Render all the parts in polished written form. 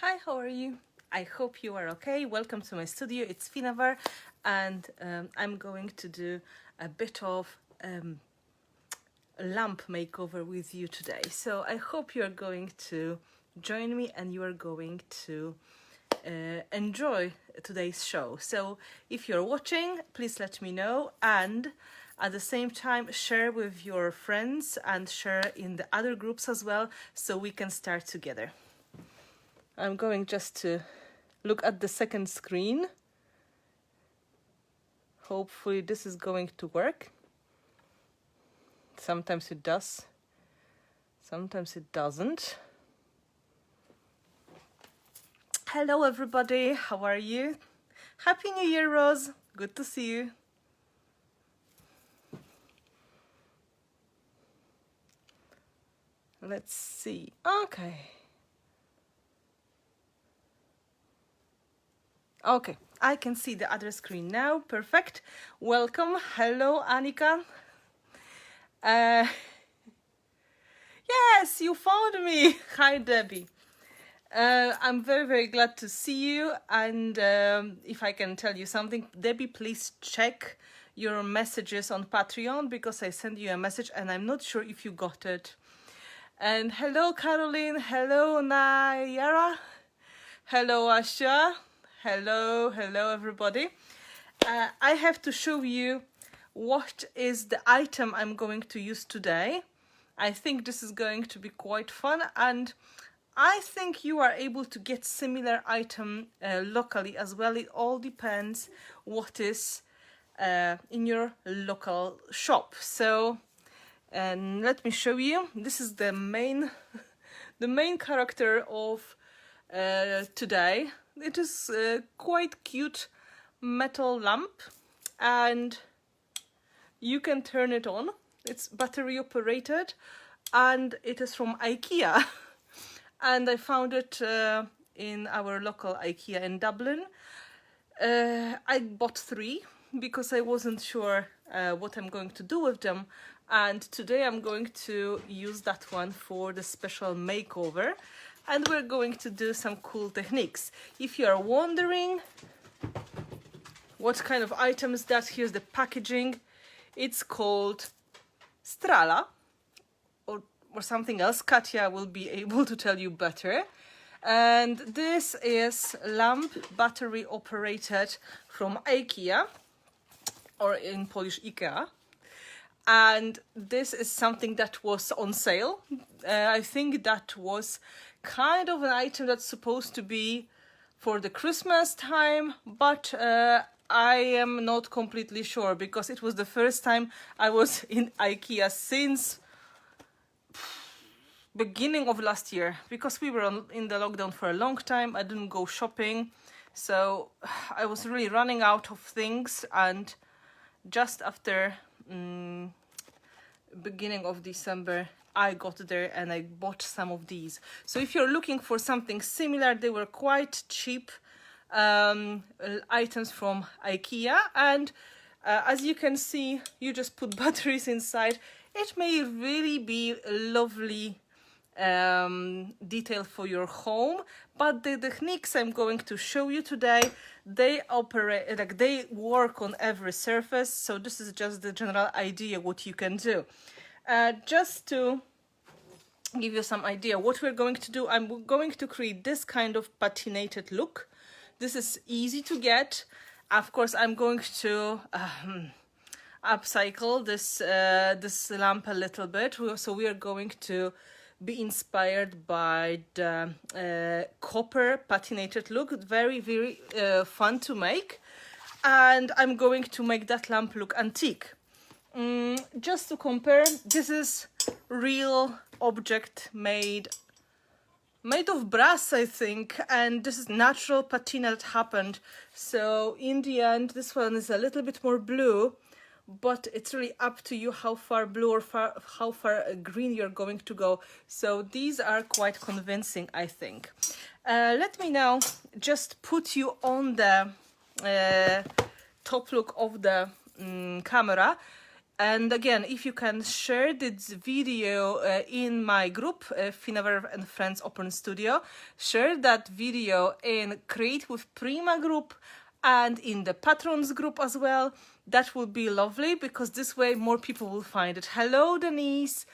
Hi, how are you? I hope you are okay. Welcome to my studio. It's Finnabair, and I'm going to do a bit of lamp makeover with you today. So I hope you're going to join me and you are going to enjoy today's show. So if you're watching, please let me know, and at the same time share with your friends and share in the other groups as well, so we can start together. I'm going just to look at the second screen. Hopefully this is going to work. Sometimes it does, sometimes it doesn't. Hello everybody, how are you? Happy New Year, Rose. Good to see you. Let's see. Okay, I can see the other screen now. Perfect. Welcome. Hello, Annika. Yes, you found me. Hi, Debbie. I'm very, very glad to see you. And if I can tell you something, Debbie, please check your messages on Patreon, because I sent you a message and I'm not sure if you got it. And hello, Caroline. Hello, Nayara. Hello, Asha. Hello, everybody. I have to show you what is the item I'm going to use today. I think this is going to be quite fun, and I think you are able to get similar item locally as well. It all depends what is in your local shop. So let me show you. This is the main character of today. It is a quite cute metal lamp, and you can turn it on. It's battery operated, and it is from IKEA. And I found it in our local IKEA in Dublin. I bought 3 because I wasn't sure what I'm going to do with them. And today I'm going to use that one for the special makeover. And we're going to do some cool techniques. If you are wondering what kind of item is that, here's the packaging. It's called Strala or something else. Katia will be able to tell you better. And this is lamp battery operated from IKEA, or in Polish IKEA. And this is something that was on sale. I think that was kind of an item that's supposed to be for the Christmas time, but I am not completely sure, because it was the first time I was in IKEA since beginning of last year, because we were in the lockdown for a long time. I didn't go shopping, so I was really running out of things, and just after beginning of December I got there and I bought some of these. So if you're looking for something similar, they were quite cheap items from IKEA, and as you can see, you just put batteries inside. It may really be a lovely detail for your home, but the techniques I'm going to show you today, they operate, like, they work on every surface. So this is just the general idea what you can do. Just to give you some idea what we're going to do, I'm going to create this kind of patinated look. This is easy to get. Of course, I'm going to upcycle this lamp a little bit. So we are going to be inspired by the copper patinated look. Very, very fun to make. And I'm going to make that lamp look antique. Just to compare, this is real object made of brass, I think, and this is natural patina that happened. So in the end, this one is a little bit more blue, but it's really up to you how far blue or how far green you're going to go. So these are quite convincing, I think. Let me now just put you on the top look of the camera. And again, if you can share this video in my group, Finnabair and Friends Open Studio, share that video in Create with Prima group and in the patrons group as well. That would be lovely, because this way more people will find it. Hello, Denise.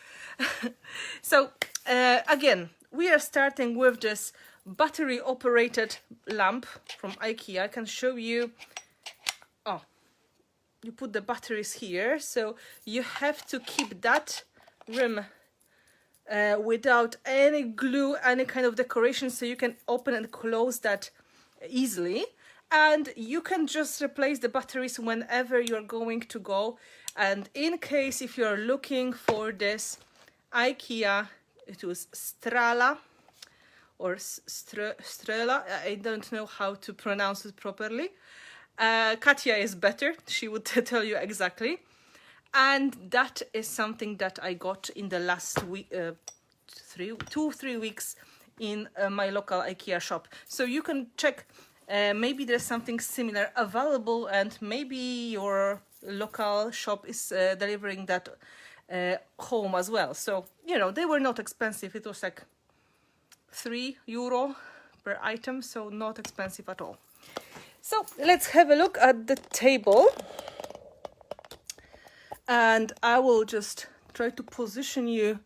So again, we are starting with this battery operated lamp from IKEA. I can show you. Oh, you put the batteries here, so you have to keep that rim without any glue, any kind of decoration, so you can open and close that easily. And you can just replace the batteries whenever you're going to go. And in case if you're looking for this IKEA, it was Strala or Strela, I don't know how to pronounce it properly. Katia is better, she would tell you exactly. And that is something that I got in the last week, 2-3 weeks in my local IKEA shop. So you can check, maybe there's something similar available, and maybe your local shop is delivering that home as well. So, you know, they were not expensive. It was like €3 per item, so not expensive at all. So let's have a look at the table, and I will just try to position you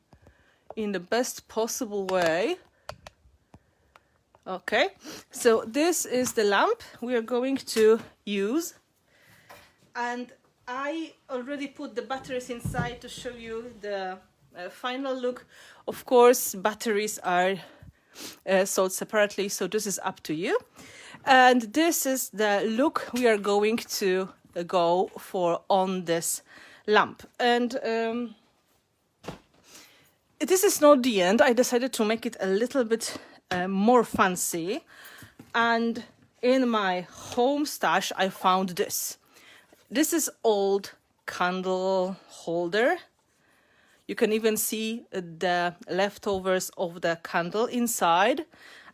in the best possible way. Okay, so this is the lamp we are going to use, and I already put the batteries inside to show you the final look. Of course, batteries are sold separately, so this is up to you. And this is the look we are going to go for on this lamp. And this is not the end. I decided to make it a little bit more fancy. And in my home stash, I found this. This is old candle holder. You can even see the leftovers of the candle inside.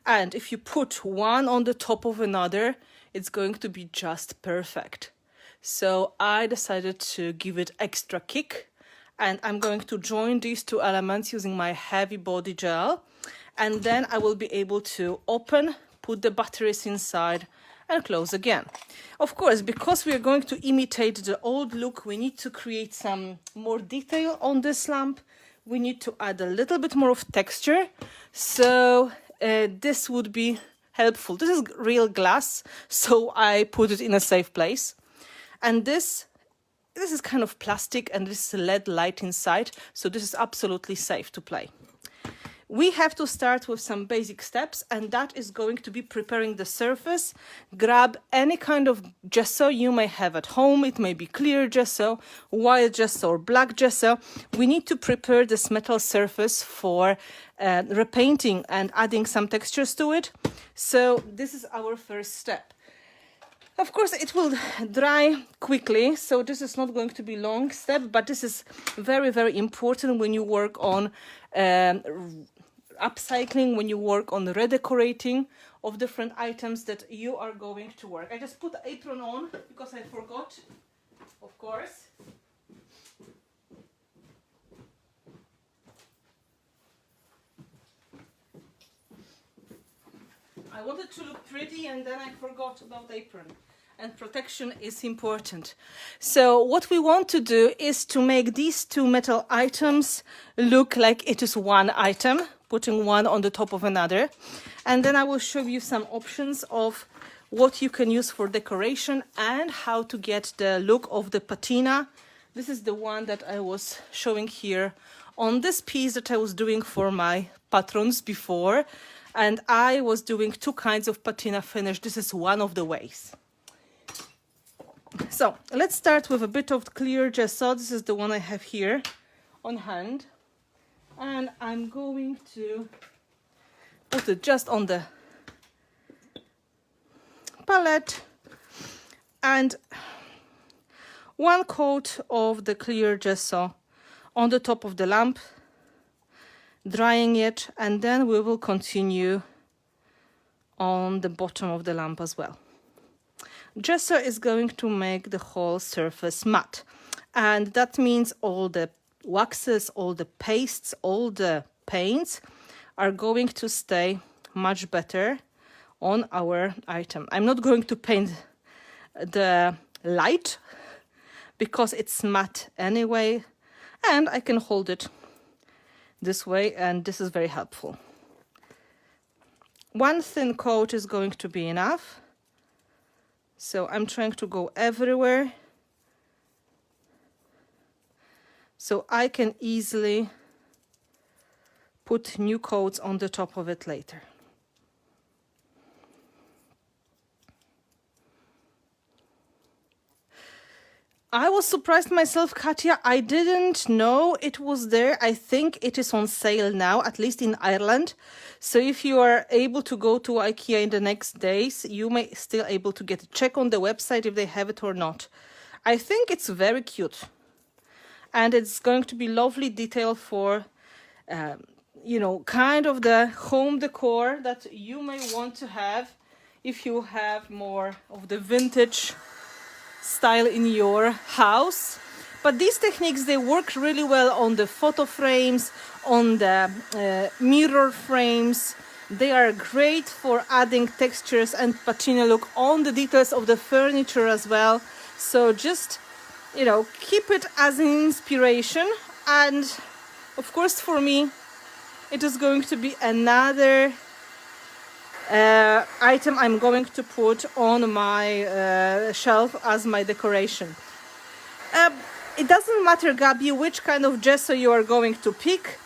And if you put one on the top of another, it's going to be just perfect. So I decided to give it extra kick, and I'm going to join these two elements using my heavy body gel. And then I will be able to open, put the batteries inside, and close again. Of course, because we are going to imitate the old look, we need to create some more detail on this lamp. We need to add a little bit more of texture. So this would be helpful. This is real glass, so I put it in a safe place. And this is kind of plastic, and this is a LED light inside, so this is absolutely safe to play. We have to start with some basic steps, and that is going to be preparing the surface. Grab any kind of gesso you may have at home. It may be clear gesso, white gesso, or black gesso. We need to prepare this metal surface for repainting and adding some textures to it. So this is our first step. Of course, it will dry quickly, so this is not going to be a long step, but this is very, very important when you work on upcycling, when you work on redecorating of different items that you are going to work. I just put the apron on because I forgot, of course. I wanted to look pretty, and then I forgot about the apron. And protection is important. So what we want to do is to make these two metal items look like it is one item, putting one on the top of another. And then I will show you some options of what you can use for decoration and how to get the look of the patina. This is the one that I was showing here on this piece that I was doing for my patrons before. And I was doing two kinds of patina finish. This is one of the ways. So let's start with a bit of clear gesso. This is the one I have here on hand. And I'm going to put it just on the palette. And one coat of the clear gesso on the top of the lamp, drying it, and then we will continue on the bottom of the lamp as well. Gesso is going to make the whole surface matte. And that means all the waxes, all the pastes, all the paints are going to stay much better on our item. I'm not going to paint the light because it's matte anyway, and I can hold it this way, and this is very helpful. One thin coat is going to be enough. So I'm trying to go everywhere so I can easily put new coats on the top of it later. I was surprised myself, Katja. I didn't know it was there. I think it is on sale now, at least in Ireland. So if you are able to go to IKEA in the next days, you may still able to get it. Check on the website if they have it or not. I think it's very cute. And it's going to be lovely detail for, you know, kind of the home decor that you may want to have if you have more of the vintage style in your house. But these techniques, they work really well on the photo frames, on the mirror frames. They are great for adding textures and patina look on the details of the furniture as well. So just, you know, keep it as an inspiration. And of course, for me, it is going to be another item I'm going to put on my shelf as my decoration. It doesn't matter, Gabi, which kind of gesso you are going to pick.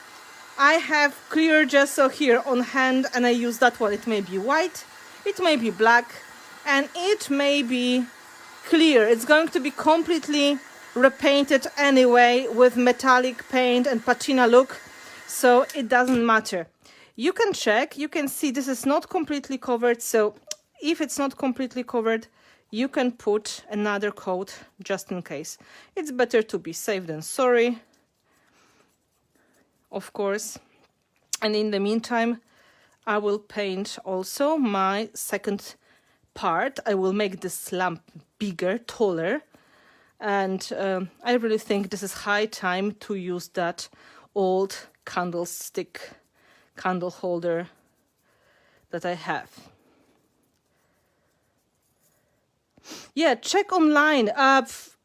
I have clear gesso here on hand, and I use that one. It may be white, it may be black, and it may be clear. It's going to be completely repainted anyway with metallic paint and patina look, so it doesn't matter. You can check, you can see this is not completely covered, so if it's not completely covered, you can put another coat just in case. It's better to be safe than sorry, of course. And in the meantime, I will paint also my second part. I will make this lamp bigger, taller, and I really think this is high time to use that old candlestick candle holder that I have. Yeah, check online. I've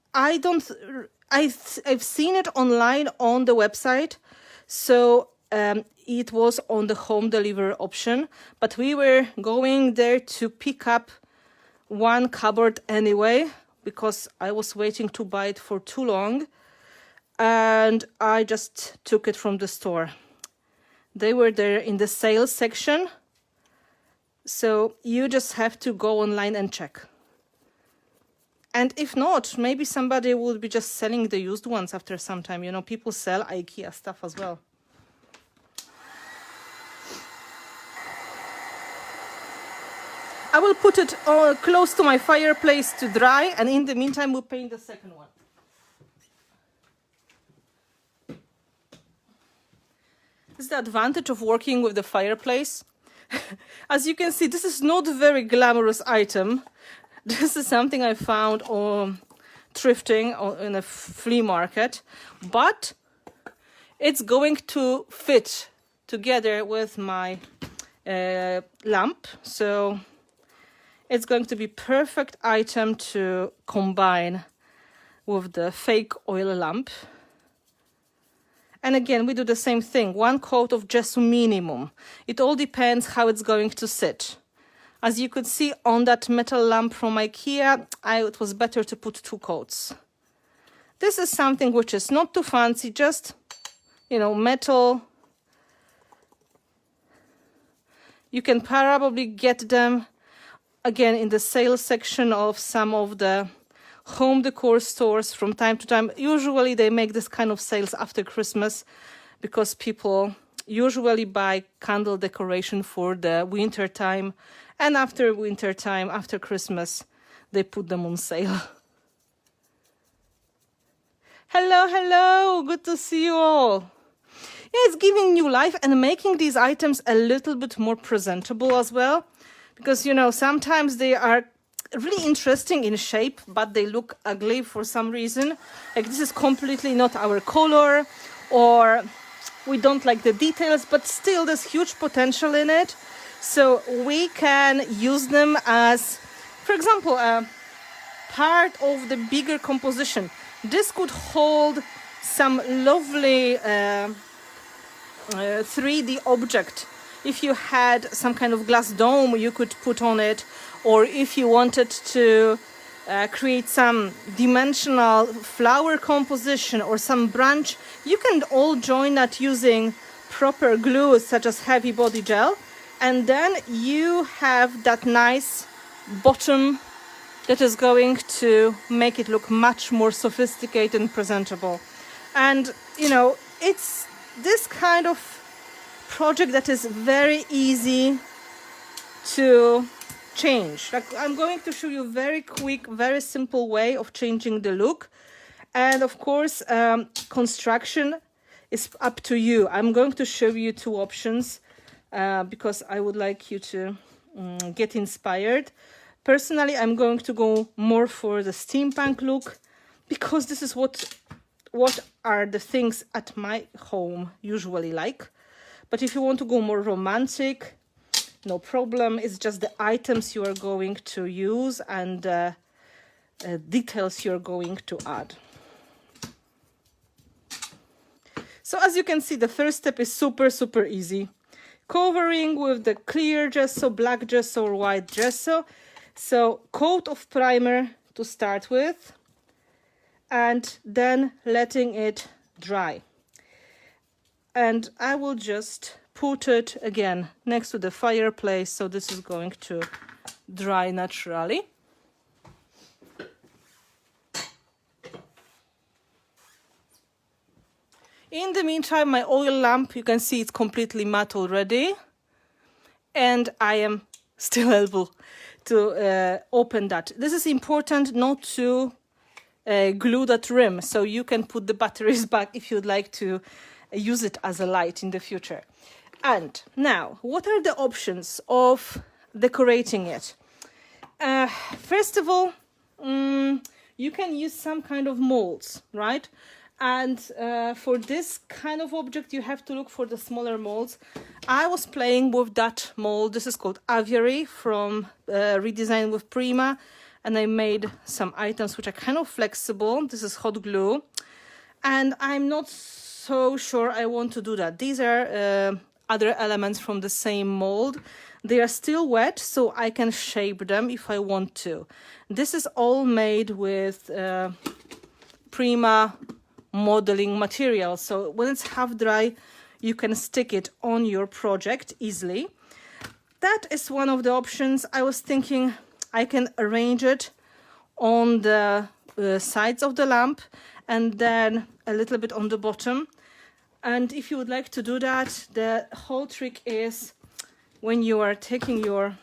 seen it online on the website, so it was on the home delivery option, but we were going there to pick up one cupboard anyway because I was waiting to buy it for too long, and I just took it from the store. They were there in the sales section, so you just have to go online and check. And if not, maybe somebody will be just selling the used ones after some time. You know, people sell IKEA stuff as well. I will put it close to my fireplace to dry, and in the meantime we'll paint the second one. This is the advantage of working with the fireplace. As you can see, this is not a very glamorous item. This is something I found on thrifting in a flea market, but it's going to fit together with my lamp. So it's going to be perfect item to combine with the fake oil lamp. And again, we do the same thing, one coat of gesso minimum. It all depends how it's going to sit. As you could see on that metal lamp from IKEA, it was better to put 2 coats. This is something which is not too fancy, just, you know, metal. You can probably get them, again, in the sales section of some of the home decor stores from time to time. Usually they make this kind of sales after Christmas because people usually buy candle decoration for the winter time, and after winter time, after Christmas, they put them on sale. Hello, hello, good to see you all. Yeah, it's giving new life and making these items a little bit more presentable as well, because, you know, sometimes they are really interesting in shape, but they look ugly for some reason. Like this is completely not our color, or we don't like the details, but still there's huge potential in it. So we can use them as, for example, a part of the bigger composition. This could hold some lovely 3D object. If you had some kind of glass dome you could put on it, or if you wanted to create some dimensional flower composition or some branch, you can all join that using proper glue such as heavy body gel, and then you have that nice bottom that is going to make it look much more sophisticated and presentable. And you know, it's this kind of project that is very easy to change. Like, I'm going to show you a very quick, very simple way of changing the look. And of course, construction is up to you. I'm going to show you two options because I would like you to get inspired. Personally, I'm going to go more for the steampunk look because this is what are the things at my home usually like. But if you want to go more romantic, no problem. It's just the items you are going to use and details you're going to add. So as you can see, the first step is super easy. Covering with the clear gesso, black gesso or white gesso. So coat of primer to start with, and then letting it dry. And I will just put it again next to the fireplace, so this is going to dry naturally. In the meantime, my oil lamp, you can see it's completely matte already, and I am still able to open that. This is important not to glue that rim, so you can put the batteries back if you'd like to use it as a light in the future. And now, what are the options of decorating it? First of all, you can use some kind of molds, right? And for this kind of object, you have to look for the smaller molds. I was playing with that mold. This is called Aviary from Redesign with Prima. And I made some items which are kind of flexible. This is hot glue. And I'm not so sure I want to do that. These are other elements from the same mold. They are still wet, so I can shape them if I want to. This is all made with Prima modeling material, so when it's half dry you can stick it on your project easily. That is one of the options. I was thinking I can arrange it on the sides of the lamp and then a little bit on the bottom. And if you would like to do that, the whole trick is when you are taking your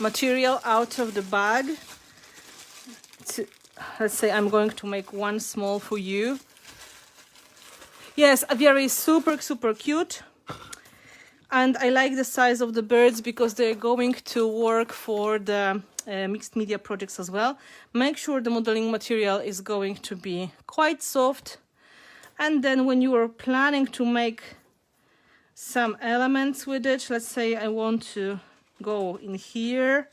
material out of the bag, let's say I'm going to make one small for you. Yes, Aviary is super cute. And I like the size of the birds because they're going to work for the mixed media projects as well. Make sure the modeling material is going to be quite soft. And then when you are planning to make some elements with it, let's say I want to go in here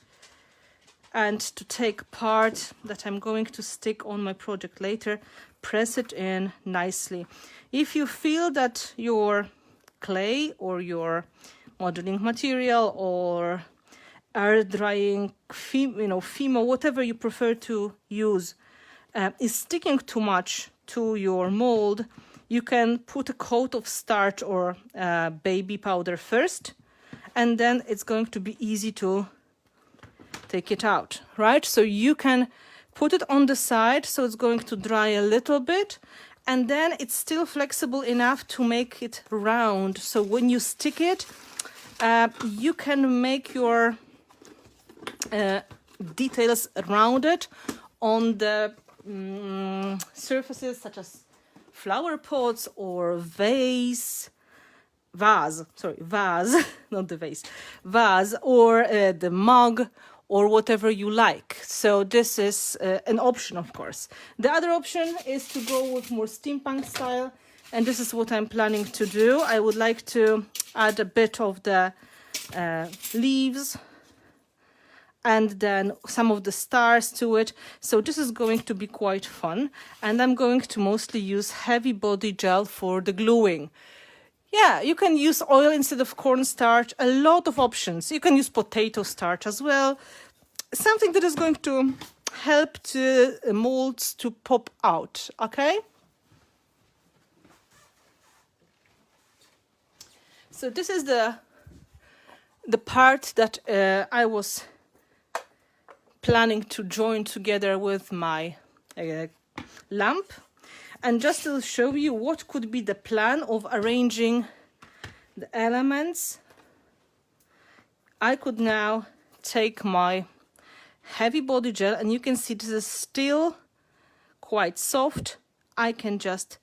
and to take part that I'm going to stick on my project later, press it in nicely. If you feel that your clay or your modeling material or air drying, Fimo, whatever you prefer to use, is sticking too much to your mold, you can put a coat of starch or baby powder first, and then it's going to be easy to take it out, right? So you can put it on the side so it's going to dry a little bit, and then it's still flexible enough to make it round. So when you stick it, you can make your details rounded on the surfaces such as flower pots or vase, not the vase, vase, or the mug, or whatever you like. So this is an option, of course. The other option is to go with more steampunk style, and this is what I'm planning to do. I would like to add a bit of the leaves and then some of the stars to it. So this is going to be quite fun, and I'm going to mostly use heavy body gel for the gluing. Yeah, you can use oil instead of cornstarch, a lot of options. You can use potato starch as well, something that is going to help the molds to pop out, okay? So this is the part that I was planning to join together with my lamp. And just to show you what could be the plan of arranging the elements, I could now take my heavy body gel, and you can see this is still quite soft. I can just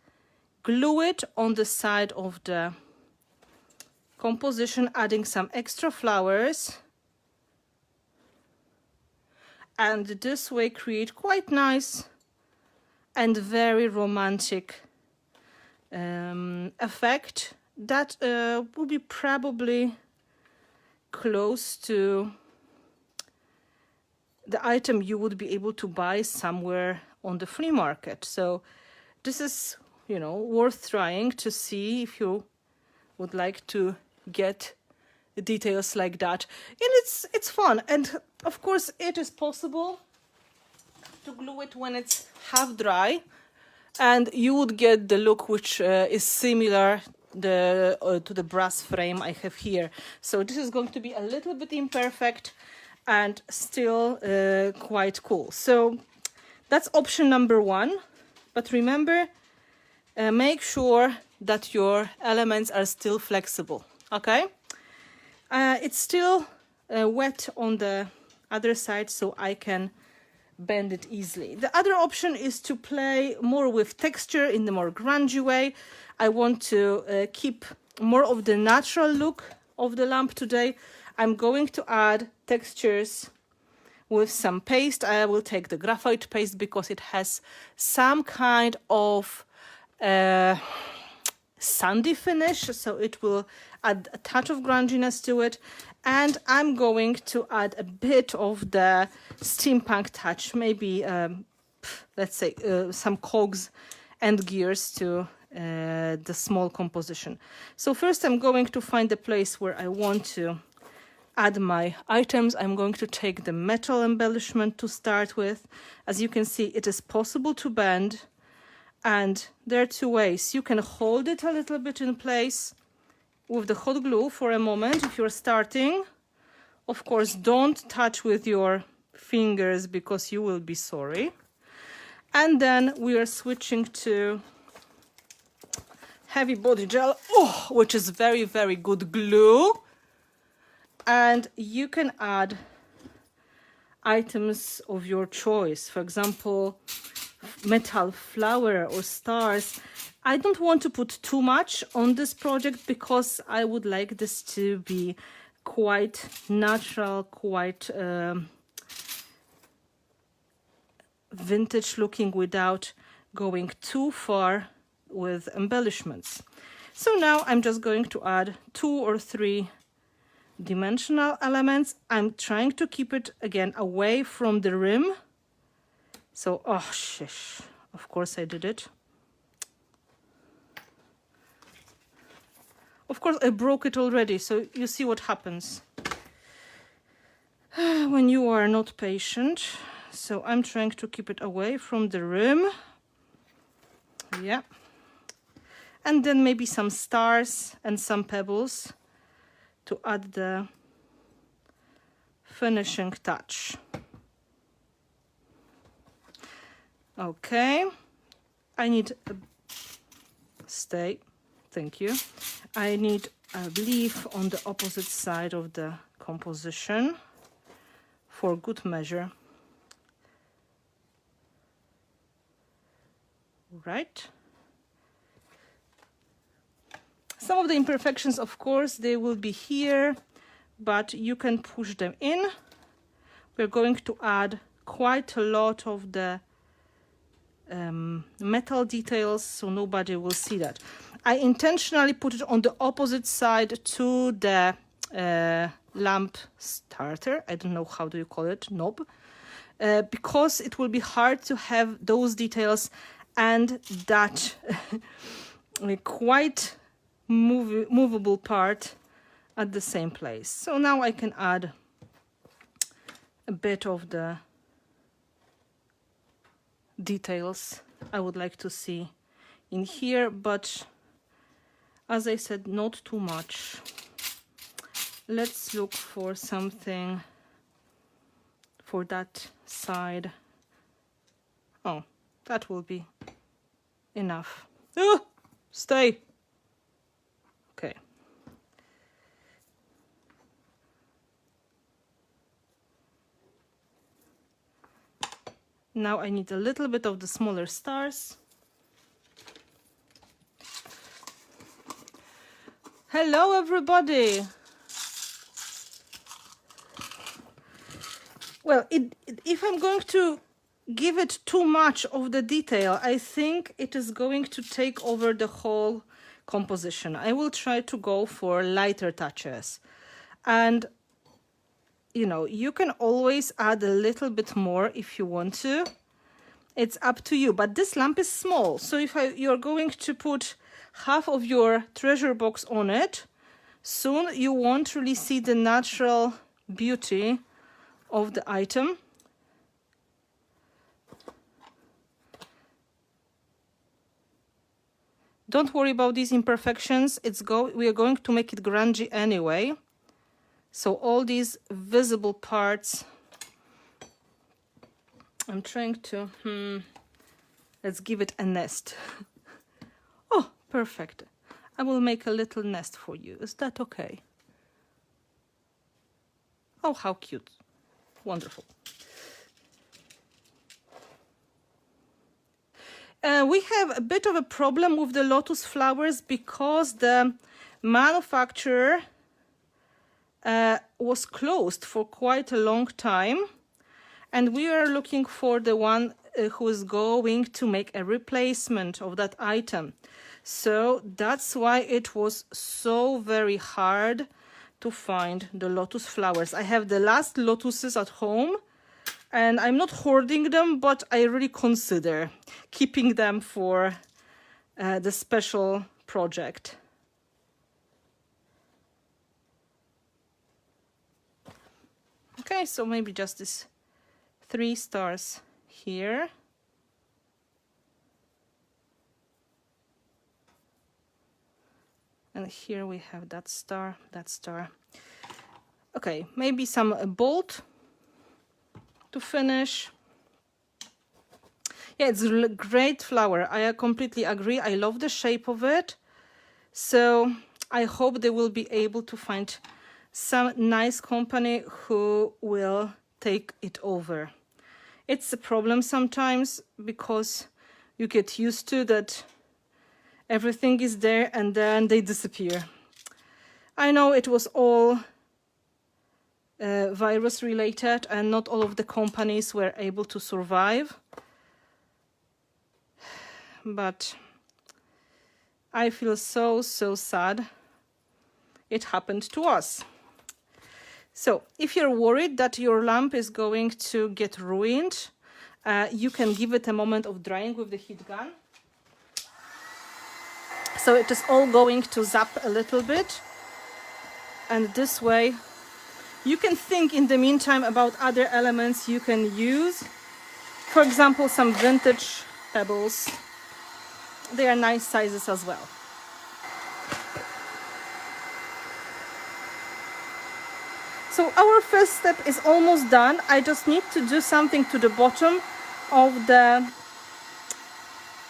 glue it on the side of the composition, adding some extra flowers, and this way create quite nice and very romantic effect that will be probably close to the item you would be able to buy somewhere on the flea market. So this is, you know, worth trying to see if you would like to get details like that. And it's fun, and of course it is possible to glue it when it's half dry, and you would get the look which is similar to the brass frame I have here. So this is going to be a little bit imperfect and still quite cool. So that's option number one. But remember, make sure that your elements are still flexible, okay? It's still wet on the other side, so I can bend it easily. The other option is to play more with texture in the more grungy way. I want to keep more of the natural look of the lamp today. I'm going to add textures with some paste. I will take the graphite paste because it has some kind of sandy finish, so it will add a touch of grunginess to it. And I'm going to add a bit of the steampunk touch, maybe, let's say, some cogs and gears to the small composition. So first I'm going to find the place where I want to add my items. I'm going to take the metal embellishment to start with. As you can see, it is possible to bend, and there are two ways. You can hold it a little bit in place with the hot glue for a moment if you're starting. Of course, don't touch with your fingers because you will be sorry. And then we are switching to heavy body gel, which is very, very good glue. And you can add items of your choice. For example, metal flower or stars. I don't want to put too much on this project because I would like this to be quite natural, quite vintage looking without going too far with embellishments. So now I'm just going to add 2 or 3 dimensional elements. I'm trying to keep it again away from the rim. So, oh shish, of course I did it. Of course I broke it already, so you see what happens when you are not patient. So I'm trying to keep it away from the rim. Yeah. And then maybe some stars and some pebbles to add the finishing touch. Okay, I need a stay, thank you. I need a leaf on the opposite side of the composition for good measure. Right. Some of the imperfections, of course, they will be here, but you can push them in we're going to add quite a lot of the metal details, so nobody will see that. I intentionally put it on the opposite side to the lamp starter. I don't know how do you call it, knob, because it will be hard to have those details and that quite movable part at the same place. So now I can add a bit of the details I would like to see in here, but as I said, not too much. Let's look for something for that side. Oh, that will be enough. Oh, stay. Okay. Now I need a little bit of the smaller stars. Hello, everybody. Well, if I'm going to give it too much of the detail, I think it is going to take over the whole composition. I will try to go for lighter touches. And you know, you can always add a little bit more if you want to. It's up to you, but this lamp is small. So if you're going to put half of your treasure box on it, soon you won't really see the natural beauty of the item. Don't worry about these imperfections. We are going to make it grungy anyway. So all these visible parts, I'm trying to, let's give it a nest. Oh, perfect. I will make a little nest for you. Is that okay? Oh, how cute. Wonderful. We have a bit of a problem with the lotus flowers because the manufacturer was closed for quite a long time, and we are looking for the one who is going to make a replacement of that item. So that's why it was so very hard to find the lotus flowers. I have the last lotuses at home and I'm not hoarding them, but I really consider keeping them for the special project. Okay, so maybe just these 3 stars here. And here we have that star, that star. Okay, maybe some bolt to finish. Yeah, it's a great flower. I completely agree. I love the shape of it. So I hope they will be able to find some nice company who will take it over. It's a problem sometimes because you get used to that everything is there and then they disappear. I know it was all virus related and not all of the companies were able to survive. But I feel so sad it happened to us. So if you're worried that your lamp is going to get ruined, you can give it a moment of drying with the heat gun. So it is all going to zap a little bit. And this way you can think in the meantime about other elements you can use. For example, some vintage pebbles. They are nice sizes as well. So our first step is almost done. I just need to do something to the bottom of the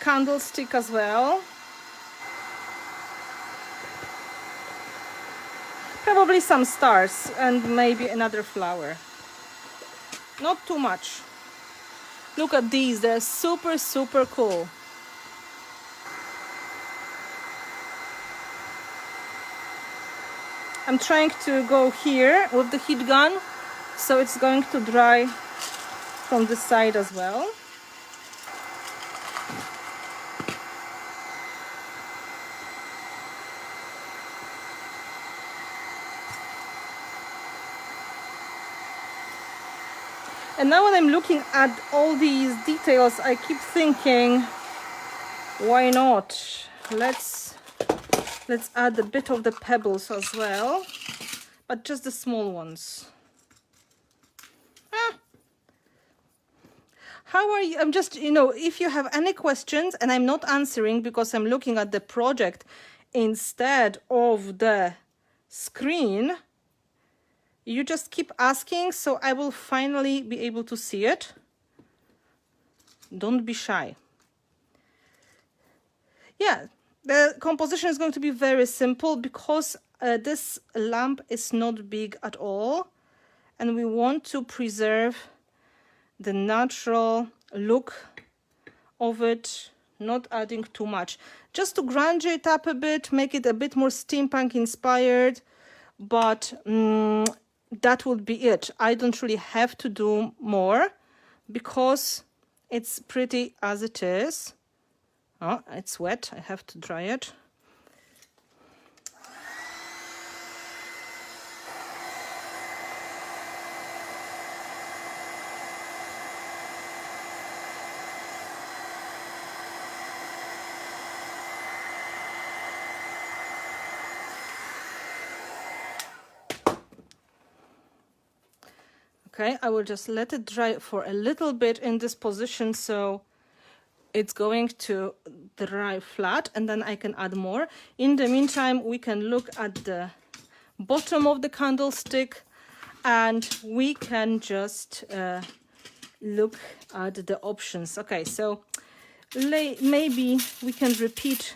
candlestick as well. Probably some stars and maybe another flower. Not too much. Look at these, they're super cool. I'm trying to go here with the heat gun so it's going to dry from this side as well. And now when I'm looking at all these details, I keep thinking, why not? Let's add a bit of the pebbles as well, but just the small ones. How are you? I'm just, if you have any questions and I'm not answering because I'm looking at the project instead of the screen, you just keep asking, so I will finally be able to see it. Don't be shy. Yeah, the composition is going to be very simple because this lamp is not big at all, and we want to preserve the natural look of it, not adding too much. Just to grunge it up a bit, make it a bit more steampunk inspired, but that would be it. I don't really have to do more because it's pretty as it is. Oh, it's wet, I have to dry it. Okay, I will just let it dry for a little bit in this position, so it's going to dry flat, and then I can add more. In the meantime, we can look at the bottom of the candlestick, and we can just look at the options. Okay, so maybe we can repeat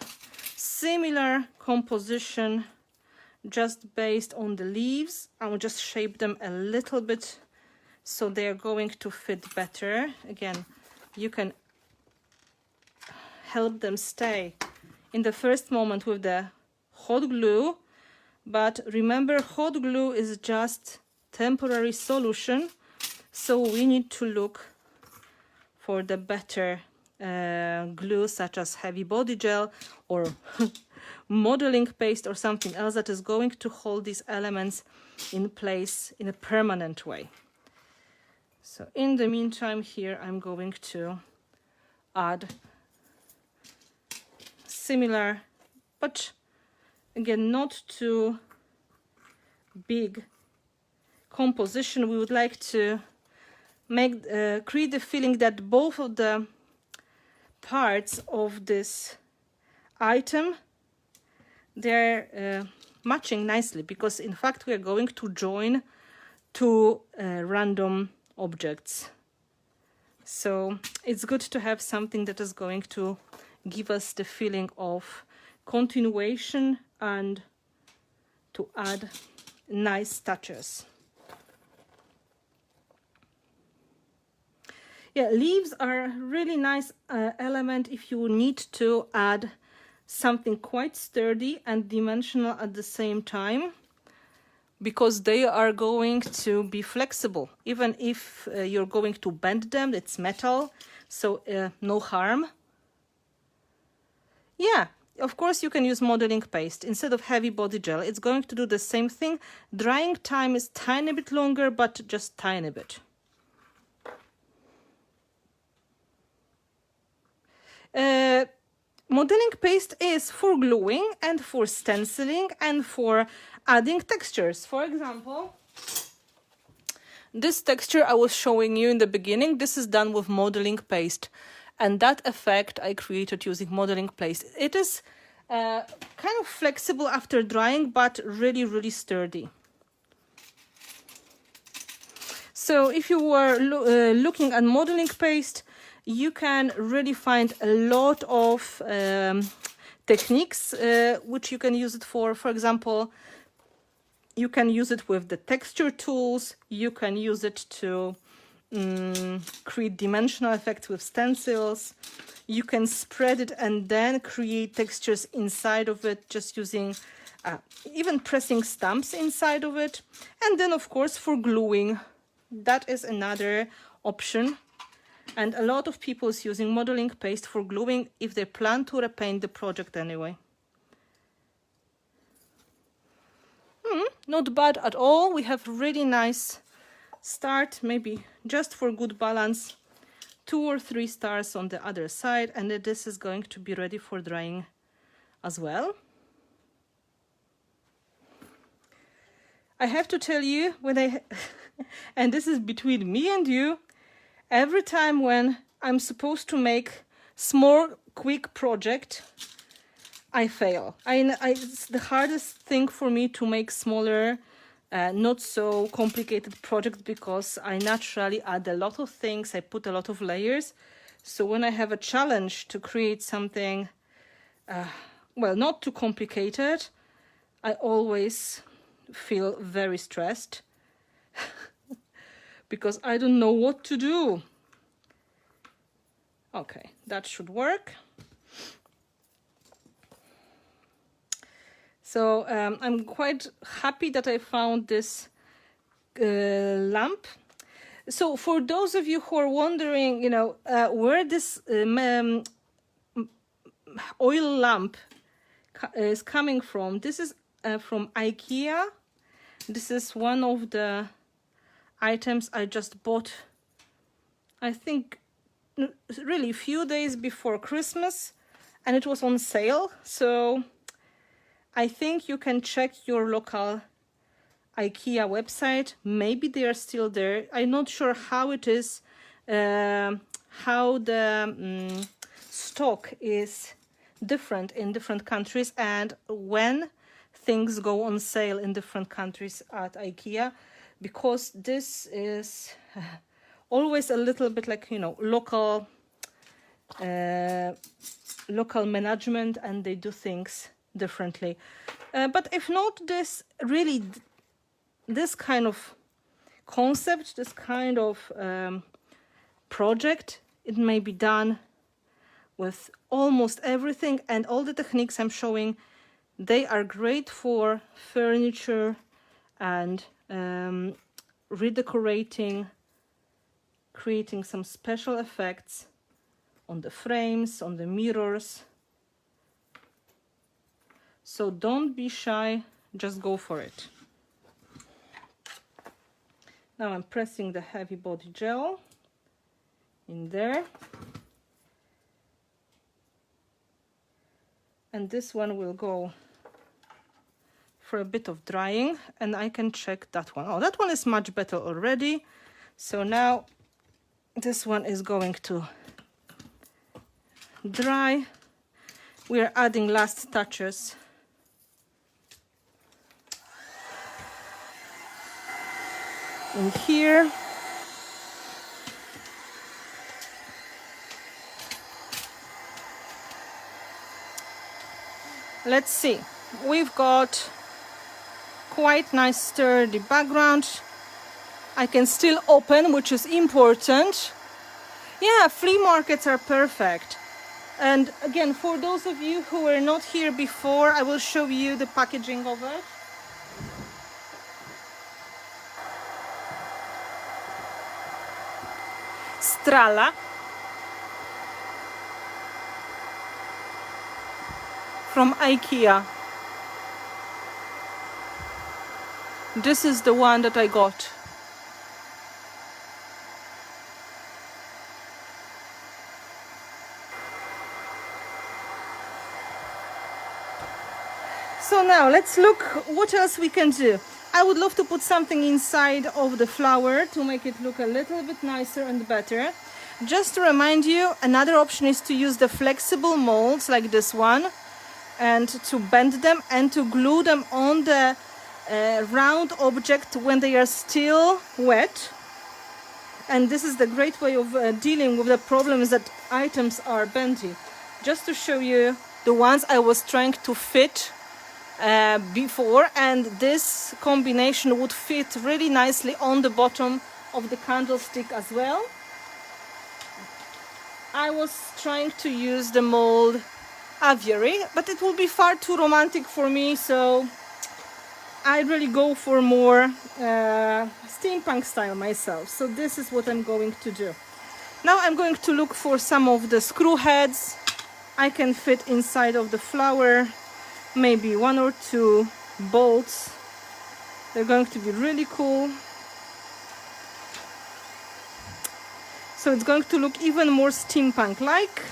similar composition just based on the leaves. I will just shape them a little bit so they're going to fit better. Again, you can help them stay in the first moment with the hot glue, but remember, hot glue is just temporary solution, so we need to look for the better glue, such as heavy body gel or modeling paste or something else that is going to hold these elements in place in a permanent way. So in the meantime, here I'm going to add similar, but again not too big composition. We would like to make create the feeling that both of the parts of this item, they're matching nicely, because in fact we are going to join two random objects. So it's good to have something that is going to give us the feeling of continuation and to add nice touches. Yeah, leaves are a really nice element if you need to add something quite sturdy and dimensional at the same time, because they are going to be flexible. Even if you're going to bend them, it's metal, so no harm. Yeah, of course you can use modeling paste instead of heavy body gel. It's going to do the same thing. Drying time is tiny bit longer, but just tiny bit. Modeling paste is for gluing and for stenciling and for adding textures. For example, this texture I was showing you in the beginning, this is done with modeling paste, and that effect I created using modeling paste. It is kind of flexible after drying, but really, really sturdy. So if you were looking at modeling paste, you can really find a lot of techniques which you can use it for. For example, you can use it with the texture tools. You can use it to create dimensional effects with stencils. You can spread it and then create textures inside of it, just using even pressing stamps inside of it. And then, of course, for gluing, that is another option. And a lot of people is using modeling paste for gluing if they plan to repaint the project anyway. Not bad at all. We have really nice start, maybe just for good balance, 2 or 3 stars on the other side, and this is going to be ready for drying as well. I have to tell you, when I and this is between me and you, every time when I'm supposed to make small quick project, I fail. It's the hardest thing for me to make smaller, not so complicated project, because I naturally add a lot of things, I put a lot of layers. So when I have a challenge to create something, well, not too complicated, I always feel very stressed because I don't know what to do. Okay, that should work. So I'm quite happy that I found this lamp. So for those of you who are wondering, you know, where this oil lamp is coming from, this is from IKEA. This is one of the items I just bought, I think, really a few days before Christmas, and it was on sale. So I think you can check your local IKEA website. Maybe they are still there. I'm not sure how it is, how the stock is different in different countries, and when things go on sale in different countries at IKEA, because this is always a little bit like, you know, local management, and they do things differently. But if not, this really, this kind of concept, this kind of project, it may be done with almost everything, and all the techniques I'm showing, they are great for furniture and redecorating, creating some special effects on the frames, on the mirrors. So don't be shy, just go for it. Now I'm pressing the heavy body gel in there. And this one will go for a bit of drying, and I can check that one. Oh, that one is much better already. So now this one is going to dry. We are adding last touches. In here. Let's see. We've got quite nice sturdy background. I can still open, which is important. Yeah, flea markets are perfect. And again, for those of you who were not here before, I will show you the packaging of it. Strala. From IKEA. This is the one that I got. So now let's look what else we can do. I would love to put something inside of the flower to make it look a little bit nicer and better. Just to remind you, another option is to use the flexible molds like this one, and to bend them and to glue them on the round object when they are still wet. And this is the great way of dealing with the problems that items are bendy. Just to show you the ones I was trying to fit before, and this combination would fit really nicely on the bottom of the candlestick as well. I was trying to use the mold aviary, but it will be far too romantic for me, so I really go for more steampunk style myself, so this is what I'm going to do. Now I'm going to look for some of the screw heads I can fit inside of the flower, maybe 1 or 2 bolts. They're going to be really cool. So it's going to look even more steampunk-like.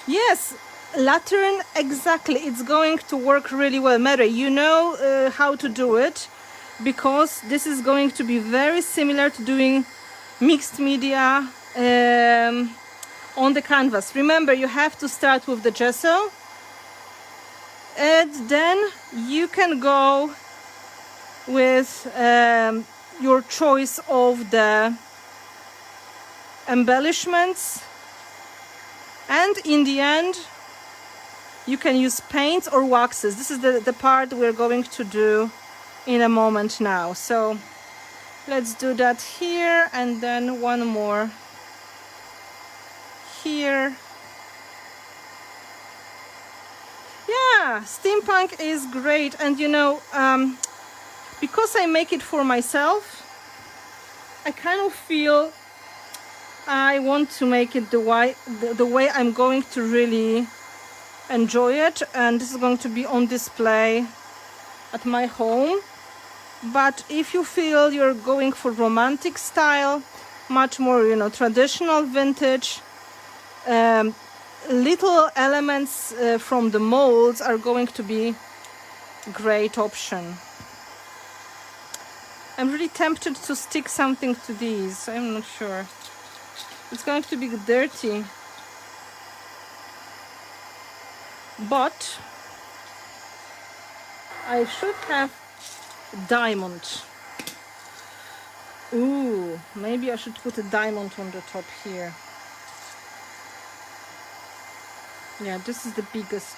Yes, lantern, exactly. It's going to work really well. Mary, you know how to do it, because this is going to be very similar to doing mixed media on the canvas. Remember, you have to start with the gesso, and then you can go with your choice of the embellishments, and in the end you can use paints or waxes. This is the part we're going to do in a moment now. So let's do that here, and then one more here. Yeah, steampunk is great. And you know, because I make it for myself, I kind of feel I want to make it the way I'm going to really enjoy it, and this is going to be on display at my home. But if you feel you're going for romantic style, much more, you know, traditional vintage, little elements from the molds are going to be a great option. I'm really tempted to stick something to these. I'm not sure. It's going to be dirty, but I should have diamond. Ooh, maybe I should put a diamond on the top here. Yeah, this is the biggest.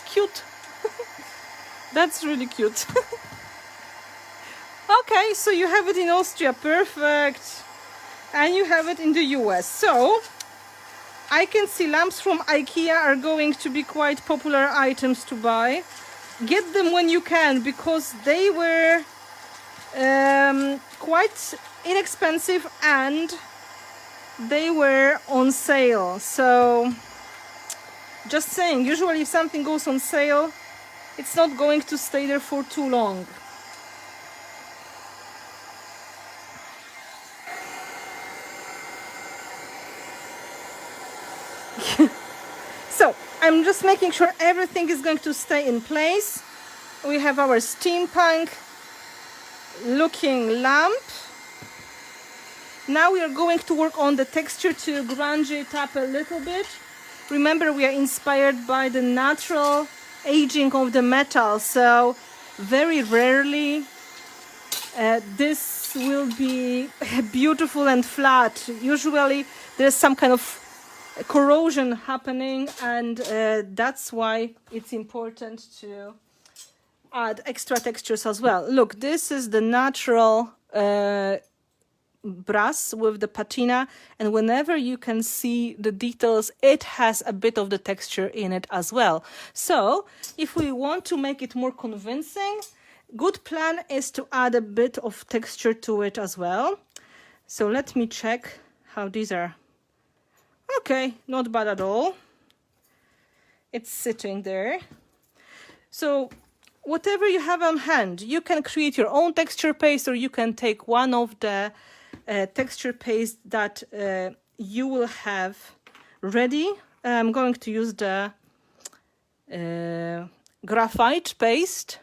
Cute. That's really cute. Okay, so you have it in Austria, perfect. And you have it in the US. So I can see lamps from IKEA are going to be quite popular items to buy. Get them when you can, because they were quite inexpensive and they were on sale. So just saying, usually if something goes on sale, it's not going to stay there for too long. So I'm just making sure everything is going to stay in place. We have our steampunk looking lamp. Now we are going to work on the texture to grunge it up a little bit. Remember, we are inspired by the natural aging of the metal, so very rarely this will be beautiful and flat. Usually there's some kind of corrosion happening, and that's why it's important to add extra textures as well. Look, this is the natural brass with the patina, and whenever you can see the details, it has a bit of the texture in it as well. So if we want to make it more convincing, good plan is to add a bit of texture to it as well. So let me check how these are. Okay, not bad at all. It's sitting there. So whatever you have on hand, you can create your own texture paste, or you can take one of the texture paste that you will have ready. I'm going to use the graphite paste.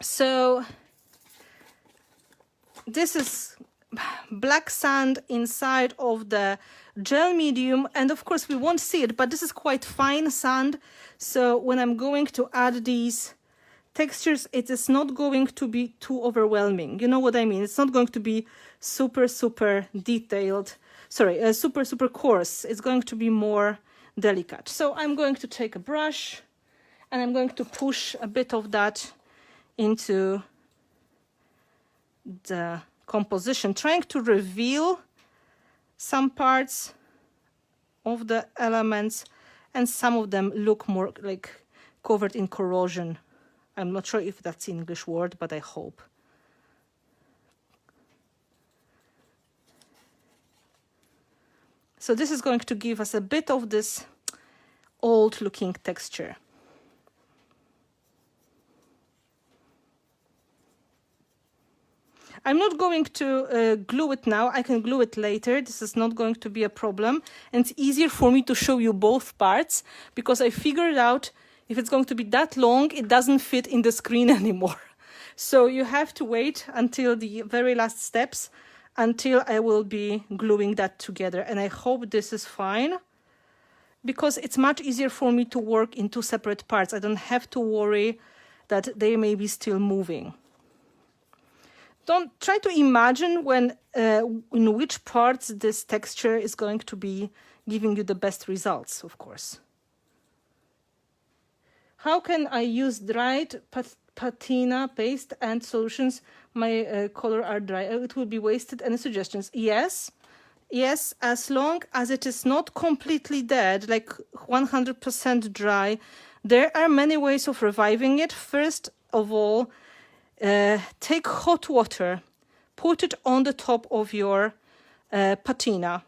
So this is black sand inside of the gel medium, and of course we won't see it, but this is quite fine sand. So when I'm going to add these textures, it is not going to be too overwhelming. You know what I mean? It's not going to be super detailed, sorry, super coarse. It's going to be more delicate. So I'm going to take a brush And I'm going to push a bit of that into the composition, trying to reveal some parts of the elements, and some of them look more like covered in corrosion. I'm not sure if that's the English word, but I hope. So this is going to give us a bit of this old looking texture. I'm not going to glue it now. I can glue it later. This is not going to be a problem. And it's easier for me to show you both parts, because I figured out if it's going to be that long, it doesn't fit in the screen anymore. So you have to wait until the very last steps, until I will be gluing that together. And I hope this is fine, because it's much easier for me to work in two separate parts. I don't have to worry that they may be still moving. Don't try to imagine when in which parts this texture is going to be giving you the best results, of course. How can I use dried patina paste and solutions? My color are dry. It will be wasted. Any suggestions? Yes. Yes, as long as it is not completely dead, like 100% dry. There are many ways of reviving it. First of all, take hot water, put it on the top of your patina.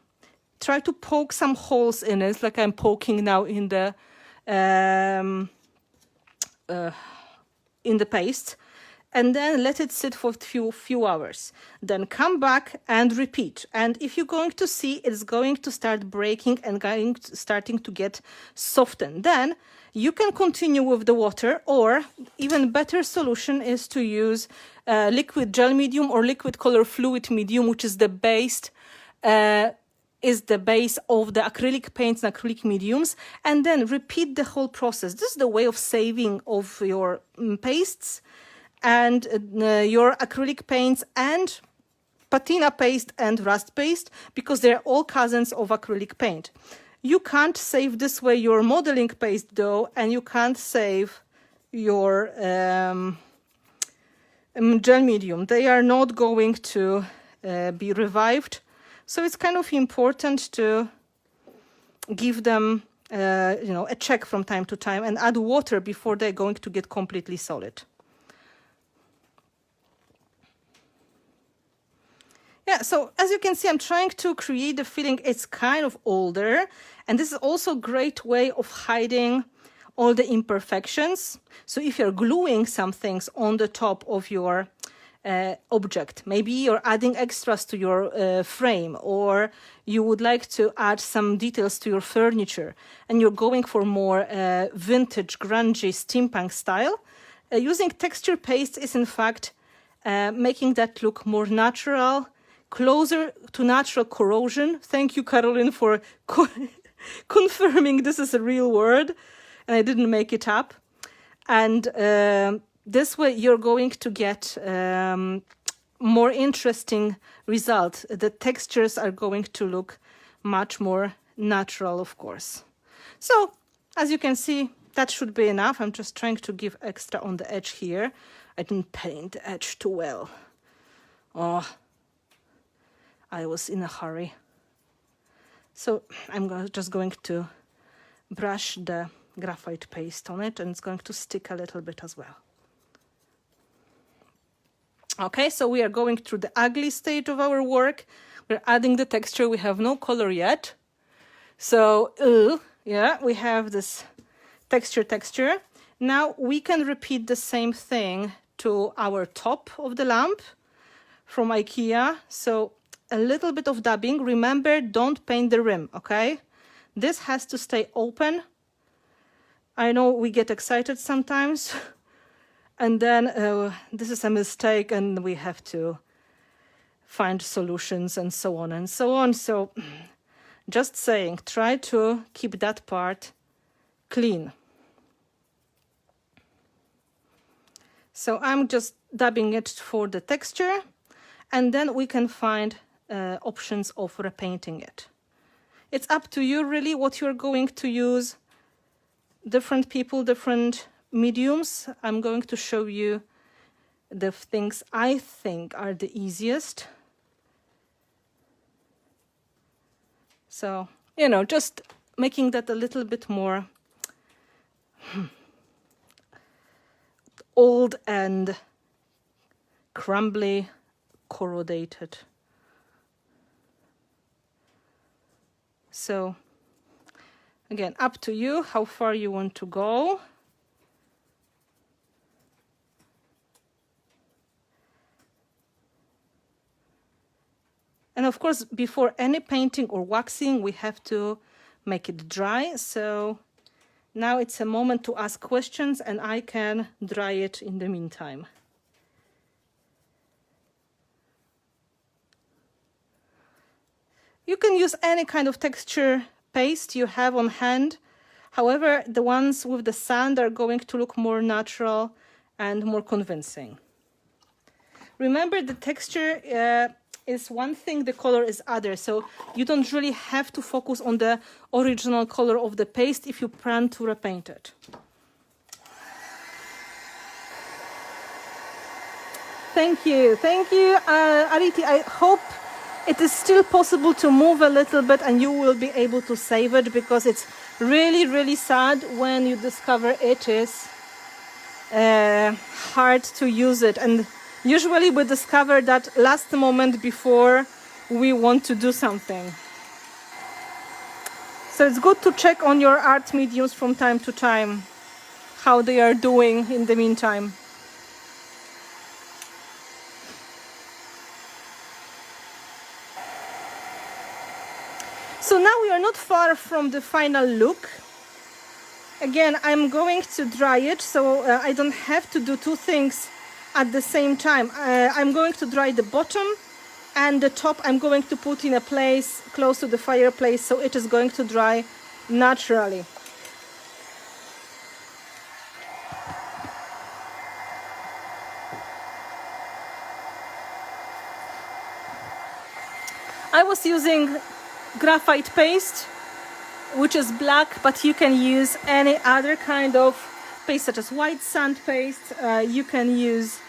Try to poke some holes in it, like I'm poking now in the paste, and then let it sit for a few hours. Then come back and repeat. And if you're going to see, it's going to start breaking and starting to get softened. Then you can continue with the water, or even better solution is to use liquid gel medium or liquid color fluid medium, which is the base of the acrylic paints and acrylic mediums, and then repeat the whole process. This is the way of saving of your pastes and your acrylic paints and patina paste and rust paste, because they're all cousins of acrylic paint. You can't save this way your modeling paste though, and you can't save your gel medium. They are not going to be revived. So it's kind of important to give them a check from time to time and add water before they're going to get completely solid. Yeah, so as you can see, I'm trying to create the feeling it's kind of older, and this is also a great way of hiding all the imperfections. So if you're gluing some things on the top of your object, maybe you're adding extras to your frame, or you would like to add some details to your furniture, and you're going for more vintage, grungy, steampunk style, using texture paste is in fact making that look more natural, closer to natural corrosion. Thank you, Caroline, for confirming this is a real word and I didn't make it up. And this way you're going to get more interesting result. The textures are going to look much more natural, of course. So as you can see, that should be enough. I'm just trying to give extra on the edge here. I didn't paint the edge too well. Oh, I was in a hurry. So I'm just going to brush the graphite paste on it, and it's going to stick a little bit as well. Okay, so we are going through the ugly stage of our work. We're adding the texture. We have no color yet. So, yeah, we have this texture. Now we can repeat the same thing to our top of the lamp from IKEA. So a little bit of dabbing. Remember, don't paint the rim, okay? This has to stay open. I know we get excited sometimes, and then this is a mistake, and we have to find solutions and so on and so on. So just saying, try to keep that part clean. So I'm just dabbing it for the texture, and then we can find options of repainting it. It's up to you really what you're going to use. Different people, different mediums, I'm going to show you the things I think are the easiest. So, you know, just making that a little bit more old and crumbly, corrugated. So, again, up to you how far you want to go. And of course, before any painting or waxing, we have to make it dry. So now it's a moment to ask questions, and I can dry it in the meantime. You can use any kind of texture paste you have on hand. However, the ones with the sand are going to look more natural and more convincing. Remember, the texture is one thing, the color is other. So you don't really have to focus on the original color of the paste if you plan to repaint it. Thank you, Ariti. I hope it is still possible to move a little bit and you will be able to save it, because it's really, really sad when you discover it is hard to use it. And usually we discover that last moment before we want to do something. So it's good to check on your art mediums from time to time, how they are doing in the meantime. So now we are not far from the final look. Again, I'm going to dry it, so I don't have to do two things at the same time. I'm going to dry the bottom, and the top I'm going to put in a place close to the fireplace, so it is going to dry naturally. I was using graphite paste, which is black, but you can use any other kind of paste, such as white sand paste. You can use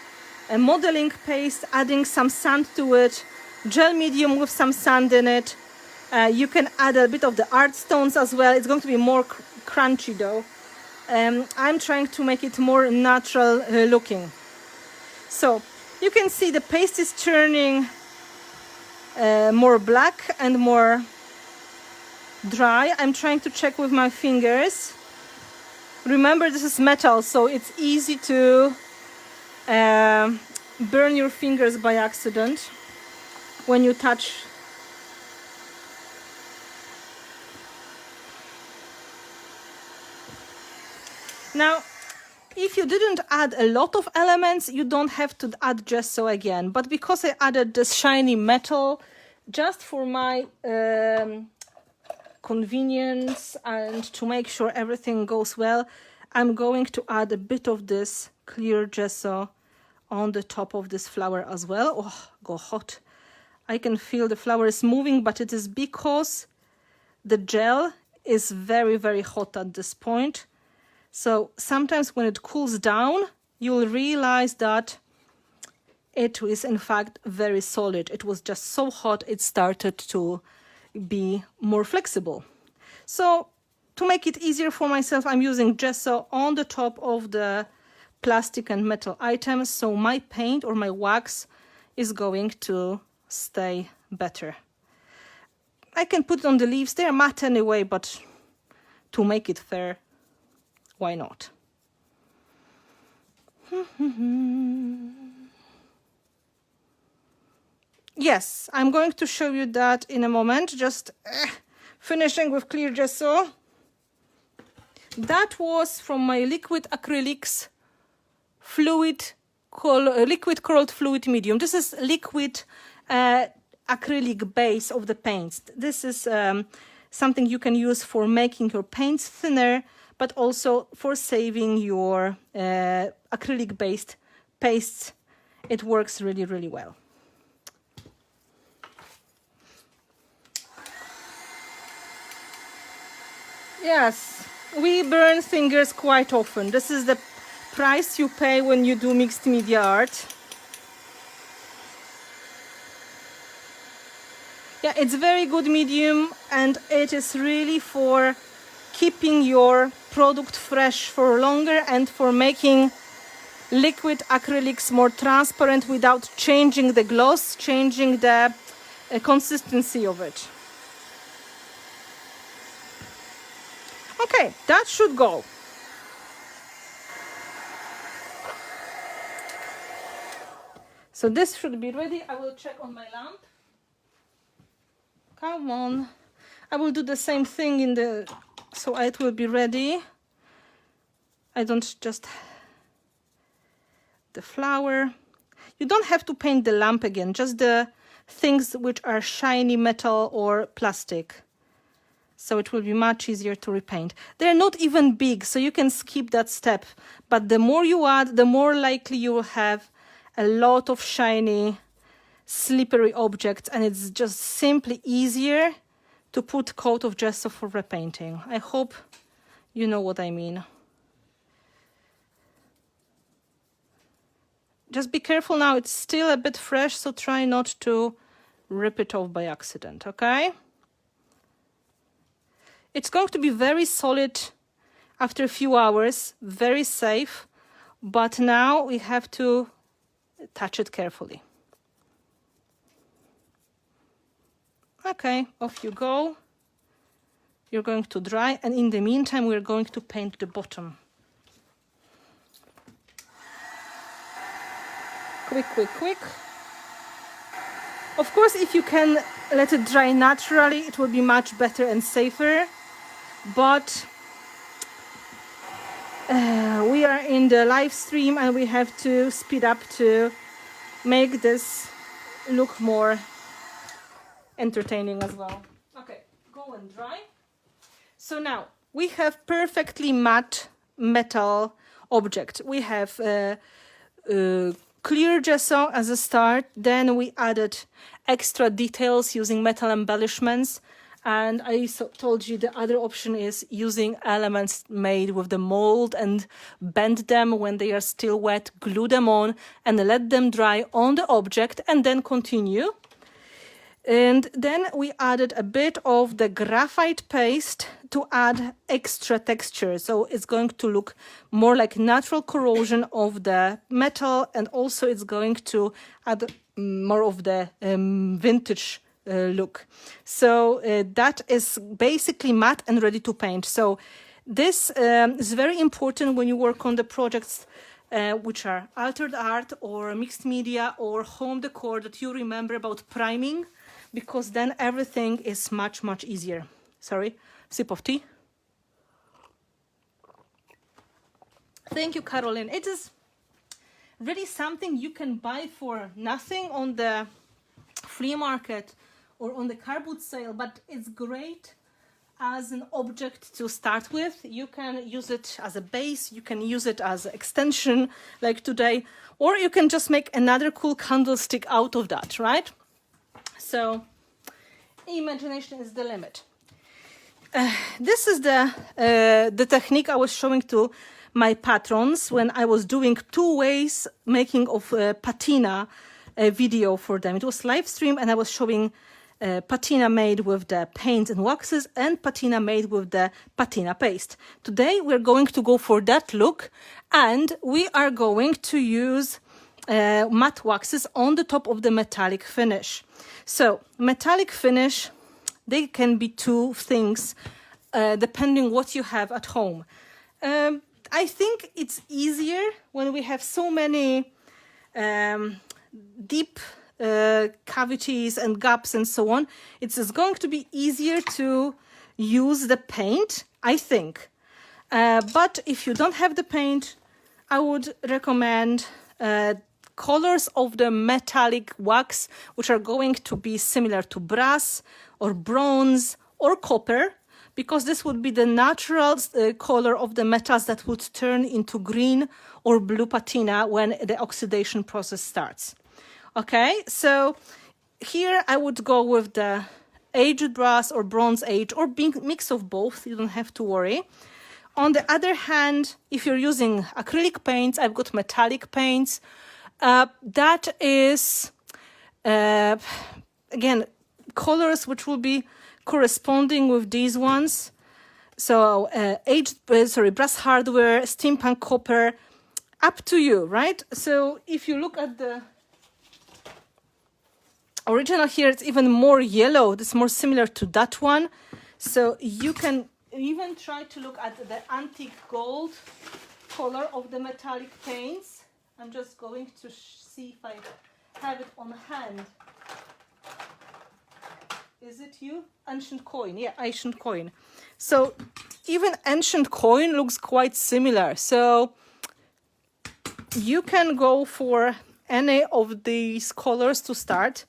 a modeling paste, adding some sand to it, gel medium with some sand in it. You can add a bit of the art stones as well. It's going to be more crunchy though. I'm trying to make it more natural looking. So you can see the paste is turning more black and more dry. I'm trying to check with my fingers. Remember, this is metal, so it's easy to burn your fingers by accident when you touch. Now, if you didn't add a lot of elements, you don't have to add gesso again. But because I added this shiny metal, just for my convenience and to make sure everything goes well, I'm going to add a bit of this clear gesso on the top of this flower as well. Oh, go hot. I can feel the flower is moving, but it is because the gel is very, very hot at this point. So sometimes when it cools down, you'll realize that it is in fact very solid. It was just so hot, it started to be more flexible. So to make it easier for myself, I'm using gesso on the top of the plastic and metal items, so my paint or my wax is going to stay better. I can put it on the leaves. They're matte anyway, but to make it fair, why not? Yes, I'm going to show you that in a moment. Just finishing with clear gesso. That was from my liquid acrylics liquid colored fluid medium. This is liquid acrylic base of the paints. This is something you can use for making your paints thinner, but also for saving your acrylic based pastes. It works really, really well. Yes, we burn fingers quite often. This is the price you pay when you do mixed media art. Yeah, it's very good medium, and it is really for keeping your product fresh for longer and for making liquid acrylics more transparent without changing the gloss, changing the consistency of it. Okay, that should go. So this should be ready. I will check on my lamp. Come on. I will do the same thing in the, so it will be ready. I don't just, the flower. You don't have to paint the lamp again, just the things which are shiny metal or plastic. So it will be much easier to repaint. They're not even big, so you can skip that step. But the more you add, the more likely you will have a lot of shiny, slippery objects, and it's just simply easier to put coat of gesso for repainting. I hope you know what I mean. Just be careful now, it's still a bit fresh, so try not to rip it off by accident, okay? It's going to be very solid after a few hours, very safe, but now we have to touch it carefully. Okay, off you go. You're going to dry, and in the meantime, we're going to paint the bottom. Quick, quick, quick. Of course, if you can let it dry naturally, it will be much better and safer. But we are in the live stream and we have to speed up to make this look more entertaining as well. Okay, go and dry. So now we have perfectly matte metal object. We have clear gesso as a start, then we added extra details using metal embellishments, and I told you the other option is using elements made with the mold and bend them when they are still wet, glue them on and let them dry on the object and then continue. And then we added a bit of the graphite paste to add extra texture. So it's going to look more like natural corrosion of the metal, and also it's going to add more of the vintage look. So that is basically matte and ready to paint. So this is very important when you work on the projects which are altered art or mixed media or home decor, that you remember about priming, because then everything is much, much easier. Sorry, sip of tea. Thank you, Caroline. It is really something you can buy for nothing on the flea market or on the car boot sale, but it's great as an object to start with. You can use it as a base, you can use it as an extension like today, or you can just make another cool candlestick out of that, right? So imagination is the limit. This is the technique I was showing to my patrons when I was doing 2 ways making of patina video for them. It was live stream, and I was showing patina made with the paints and waxes and patina made with the patina paste. Today we're going to go for that look, and we are going to use matte waxes on the top of the metallic finish. So metallic finish, they can be 2 things depending what you have at home. I think it's easier when we have so many deep cavities and gaps and so on. It's going to be easier to use the paint, I think. But if you don't have the paint, I would recommend colors of the metallic wax, which are going to be similar to brass or bronze or copper, because this would be the natural color of the metals that would turn into green or blue patina when the oxidation process starts. Okay, so here I would go with the aged brass or bronze age or mix of both. You don't have to worry. On the other hand, if you're using acrylic paints, I've got metallic paints. That is, again, colors which will be corresponding with these ones. So brass hardware, steampunk copper, up to you, right? So if you look at the original here, it's even more yellow. It's more similar to that one. So you can even try to look at the antique gold color of the metallic paints. I'm just going to see if I have it on hand. Is it you? Ancient coin. Yeah, ancient coin. So even ancient coin looks quite similar. So you can go for any of these colors to start.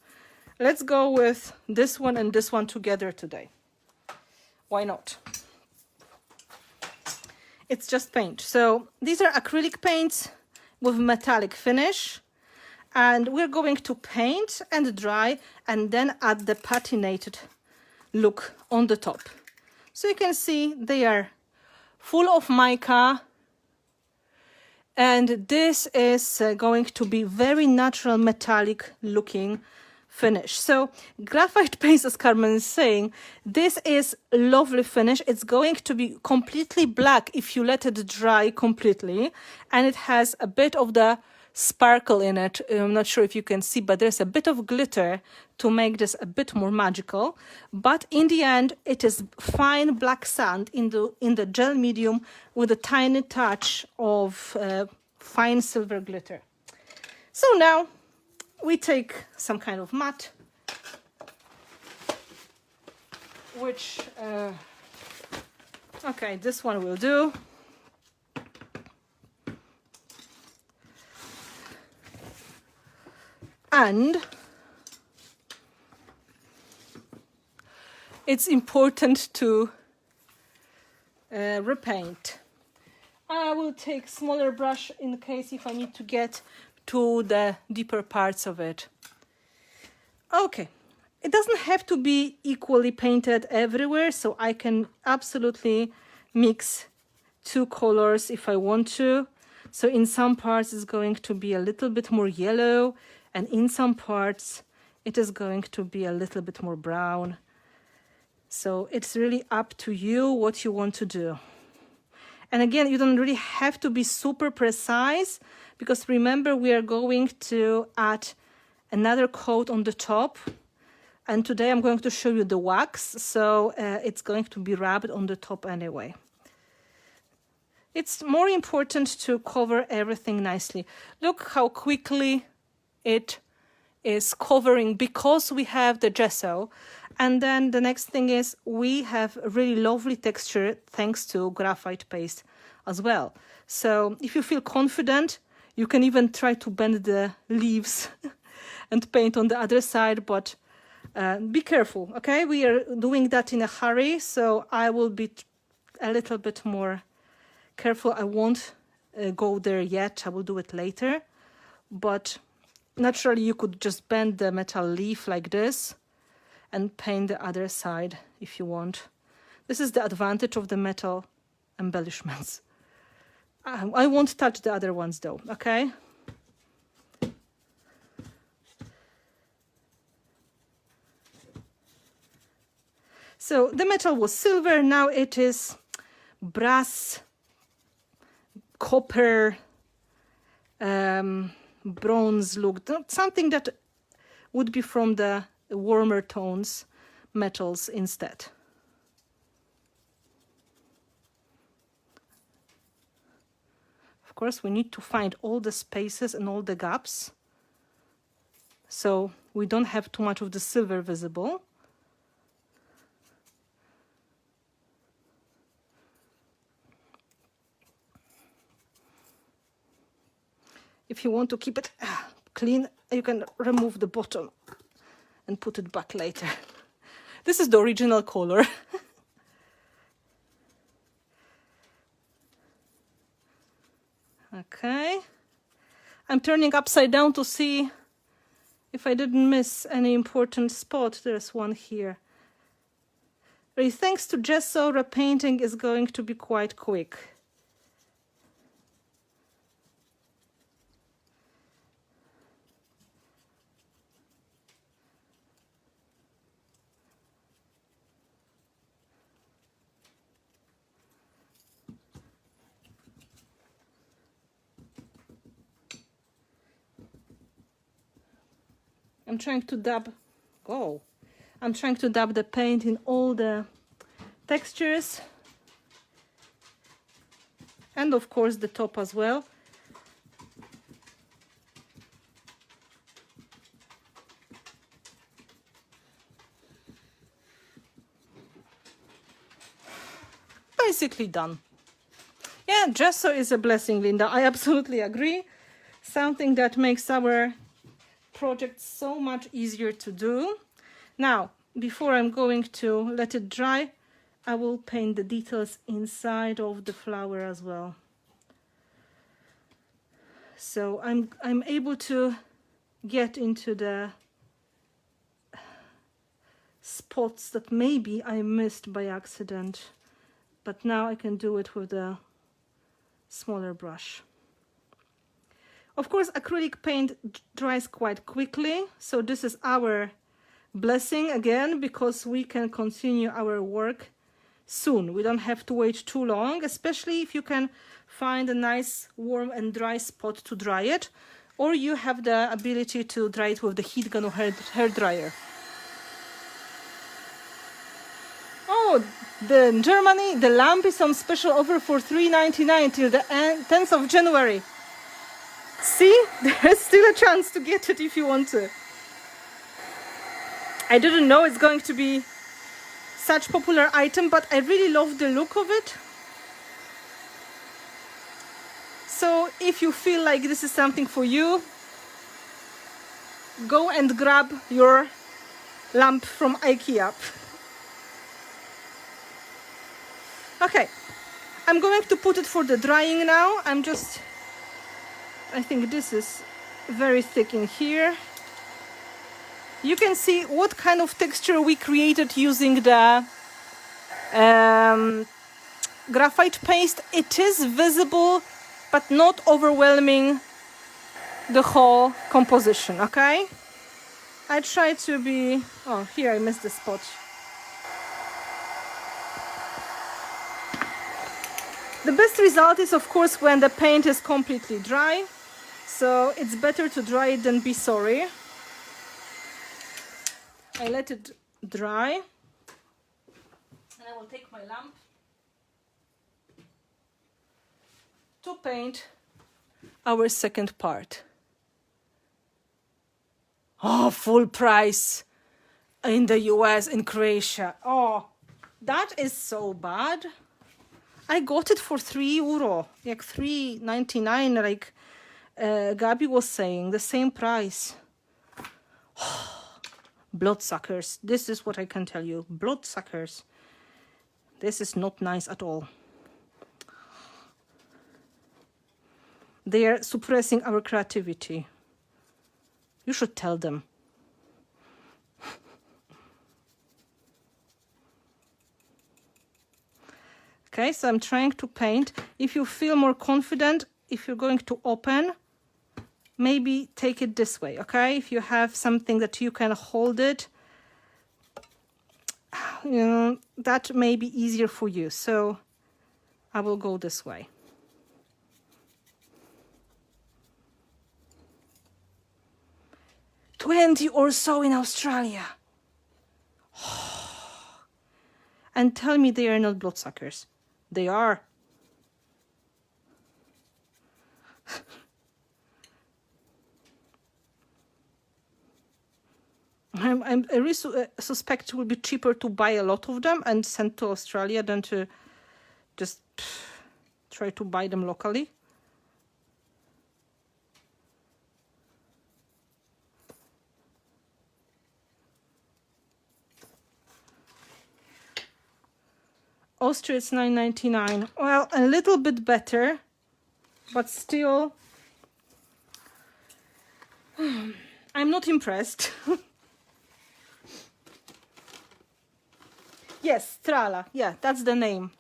Let's go with this one and this one together today. Why not? It's just paint. So these are acrylic paints with metallic finish. And we're going to paint and dry and then add the patinated look on the top. So you can see they are full of mica. And this is going to be very natural metallic looking finish. So graphite paste, as Carmen is saying, this is lovely finish. It's going to be completely black if you let it dry completely. And it has a bit of the sparkle in it. I'm not sure if you can see, but there's a bit of glitter to make this a bit more magical. But in the end, it is fine black sand in the gel medium with a tiny touch of fine silver glitter. So now we take some kind of mat, which, okay, this one will do. And it's important to repaint. I will take smaller brush in case if I need to get to the deeper parts of it. Okay, it doesn't have to be equally painted everywhere, so I can absolutely mix two colors if I want to. So in some parts it's going to be a little bit more yellow, and in some parts it is going to be a little bit more brown. So it's really up to you what you want to do. And again, you don't really have to be super precise, because remember, we are going to add another coat on the top. And today I'm going to show you the wax, so it's going to be rubbed on the top anyway. It's more important to cover everything nicely. Look how quickly it is covering, because we have the gesso. And then the next thing is we have a really lovely texture thanks to graphite paste as well. So if you feel confident, you can even try to bend the leaves and paint on the other side, but be careful, okay? We are doing that in a hurry, so I will be a little bit more careful. I won't go there yet. I will do it later. But naturally, you could just bend the metal leaf like this and paint the other side if you want. This is the advantage of the metal embellishments. I won't touch the other ones though, okay? So the metal was silver, now it is brass, copper, bronze look, something that would be from the warmer tones metals instead. Of course, we need to find all the spaces and all the gaps, so we don't have too much of the silver visible. If you want to keep it clean, you can remove the bottom and put it back later. This is the original color. Okay. I'm turning upside down to see if I didn't miss any important spot. There's one here. Really, thanks to gesso, repainting is going to be quite quick. I'm trying to dab, I'm trying to dab the paint in all the textures. And of course the top as well. Basically done. Yeah, gesso is a blessing, Linda. I absolutely agree. Something that makes our project so much easier to do. Now, before I'm going to let it dry, I will paint the details inside of the flower as well. So I'm able to get into the spots that maybe I missed by accident, but now I can do it with a smaller brush. Of course, acrylic paint dries quite quickly, so this is our blessing again, because we can continue our work soon. We don't have to wait too long, especially if you can find a nice warm and dry spot to dry it, or you have the ability to dry it with the heat gun or hair dryer. Oh, in Germany, the lamp is on special offer for $3.99 till the 10th of January. See, there's still a chance to get it if you want to. I didn't know it's going to be such popular item, but I really love the look of it. So if you feel like this is something for you, go and grab your lamp from IKEA. Okay, I'm going to put it for the drying now. I think this is very thick in here. You can see what kind of texture we created using the graphite paste. It is visible, but not overwhelming the whole composition, okay? I try to be... Oh, here I missed the spot. The best result is, of course, when the paint is completely dry. So it's better to dry it than be sorry. I let it dry. And I will take my lamp to paint our second part. Oh, full price in the US, in Croatia. Oh, that is so bad. I got it for €3, like $3.99, like Gabi was saying, the same price. Bloodsuckers. This is what I can tell you. Bloodsuckers. This is not nice at all. They are suppressing our creativity. You should tell them. Okay, so I'm trying to paint. If you feel more confident, if you're going to open, maybe take it this way, okay? If you have something that you can hold it, you know, that may be easier for you. So I will go this way. $20 or so in Australia. And tell me they are not bloodsuckers. They are. I really suspect it will be cheaper to buy a lot of them and send to Australia than to just try to buy them locally. Austria it's $9.99. Well, a little bit better, but still, I'm not impressed. Yes, Strala. Yeah, that's the name.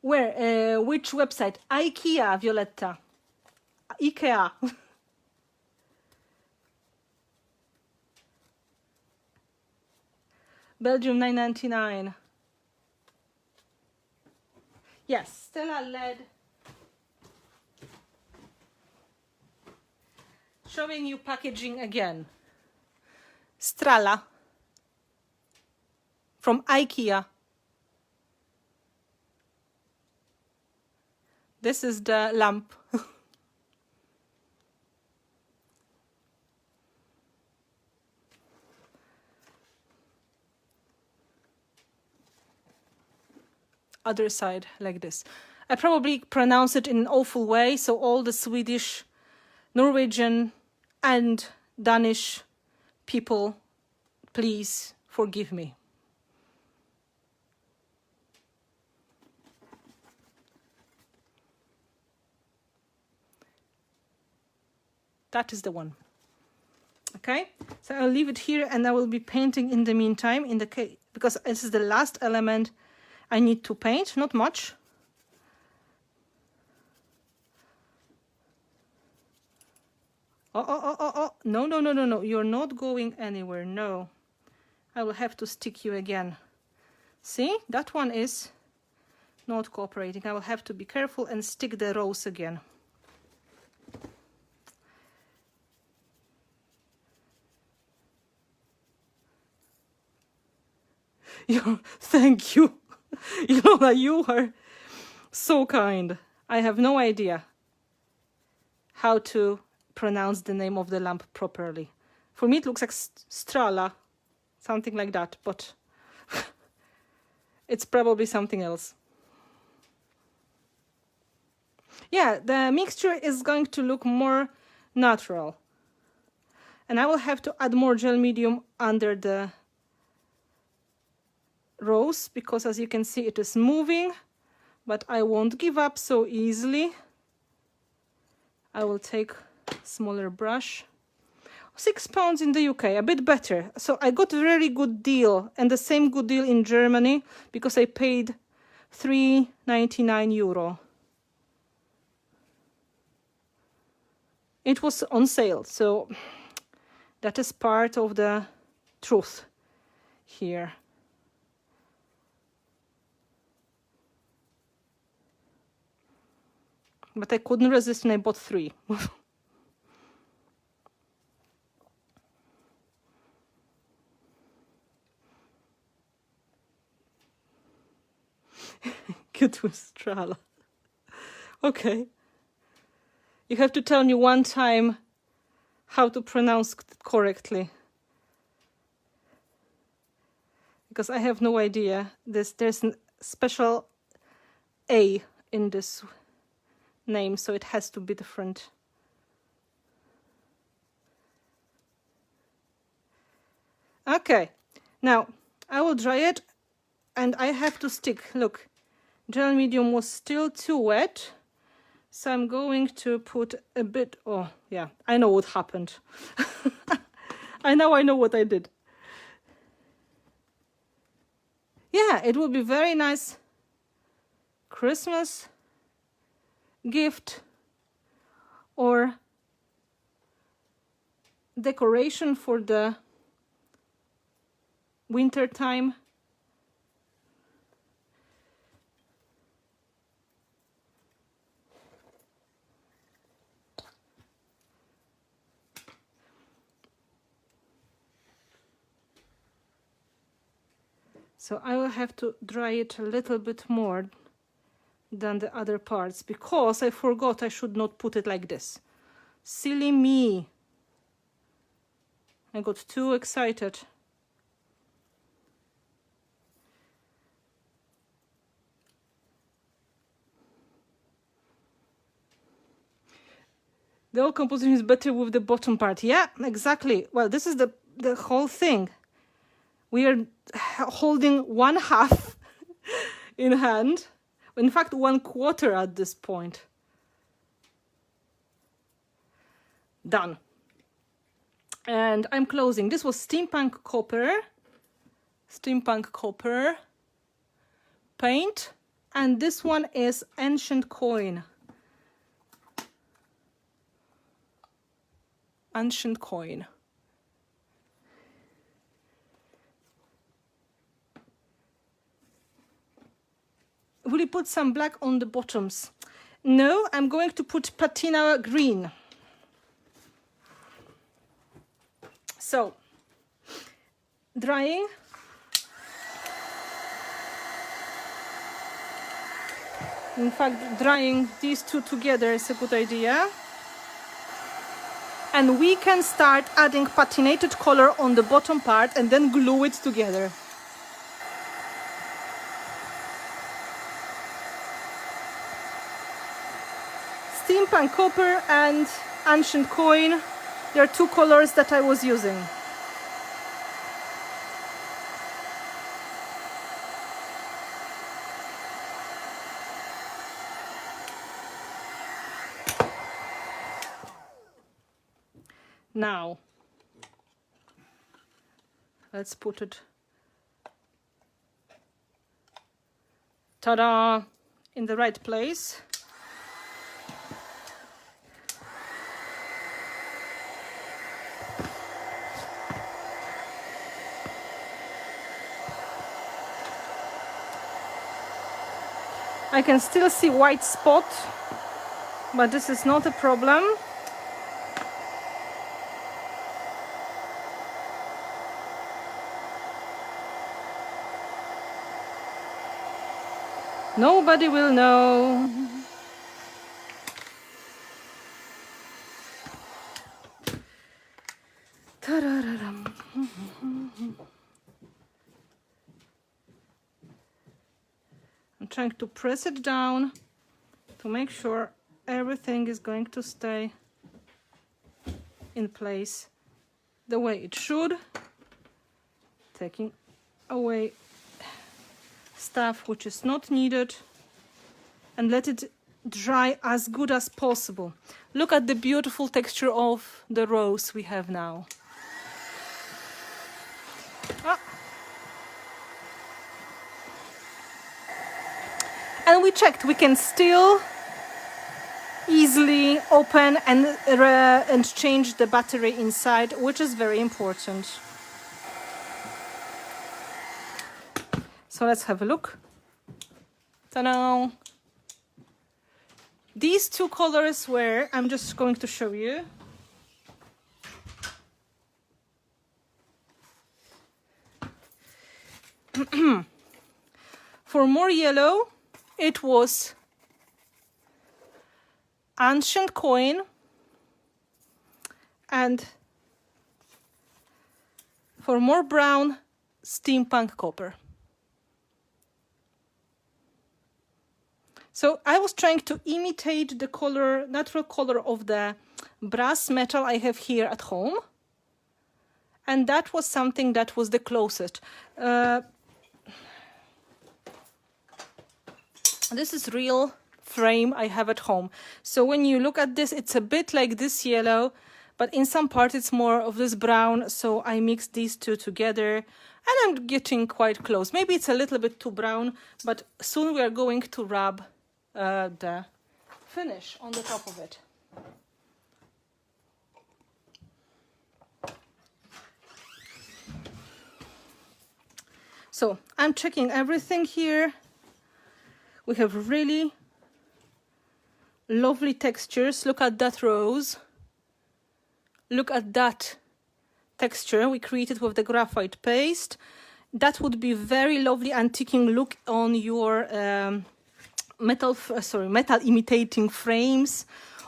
Where? Which website? IKEA, Violetta. IKEA. Belgium 9.99. Yes, Stella LED. Showing you packaging again. Strala. From IKEA. This is the lamp. Other side, like this. I probably pronounce it in an awful way, so all the Swedish, Norwegian, and Danish people, please forgive me. That is the one. Okay, so I'll leave it here and I will be painting in the meantime, in the case, because this is the last element I need to paint, not much. Oh, no, you're not going anywhere, no. I will have to stick you again. See, that one is not cooperating. I will have to be careful and stick the rose again. Thank you. Ilona, you are so kind. I have no idea how to pronounce the name of the lamp properly. For me it looks like Strala, something like that, but it's probably something else. Yeah, the mixture is going to look more natural. And I will have to add more gel medium under the rose, because as you can see it is moving, but I won't give up so easily. I will take a smaller brush. £6 in the UK, a bit better. So I got a very good deal, and the same good deal in Germany, because I paid €3.99. It was on sale, so that is part of the truth here. But I couldn't resist and I bought 3. Good with Strala. Okay. You have to tell me one time how to pronounce it correctly. Because I have no idea. There's a special A in this name, so it has to be different. Okay, now I will dry it and I have to stick. Look, gel medium was still too wet, so I'm going to put a bit. Oh yeah, I know what happened. I know what I did. Yeah, it would be very nice Christmas gift or decoration for the winter time. So I will have to dry it a little bit more than the other parts, because I forgot I should not put it like this. Silly me. I got too excited. The whole composition is better with the bottom part. Yeah, exactly. Well, this is the whole thing. We are holding 1/2 in hand. In fact, 1/4 at this point. Done. And I'm closing. This was steampunk copper. steampunk copper paint, and this one is ancient coin. Ancient coin. Will you put some black on the bottoms? No, I'm going to put patina green. So, drying. In fact, drying these two together is a good idea. And we can start adding patinated color on the bottom part and then glue it together. Steampunk copper and ancient coin. There are two colors that I was using. Now, let's put it, ta-da, in the right place. I can still see white spot, but this is not a problem. Nobody will know. Ta-da-da-dum. I'm trying to press it down to make sure everything is going to stay in place the way it should, taking away stuff which is not needed, and let it dry as good as possible. Look at the beautiful texture of the rose we have now. Ah. And we checked, we can still easily open and change the battery inside, which is very important. So let's have a look. Ta-da! These two colors were, I'm just going to show you. For more yellow, it was ancient coin and for more brown, steampunk copper. So I was trying to imitate the color, natural color of the brass metal I have here at home. And that was something that was the closest. This is real frame I have at home. So when you look at this, it's a bit like this yellow, but in some part it's more of this brown. So I mixed these two together and I'm getting quite close. Maybe it's a little bit too brown, but soon we are going to rub the finish on the top of it. So I'm checking everything here. We have really lovely textures. Look at that rose. Look at that texture we created with the graphite paste. That would be very lovely antiquing look on your metal imitating frames,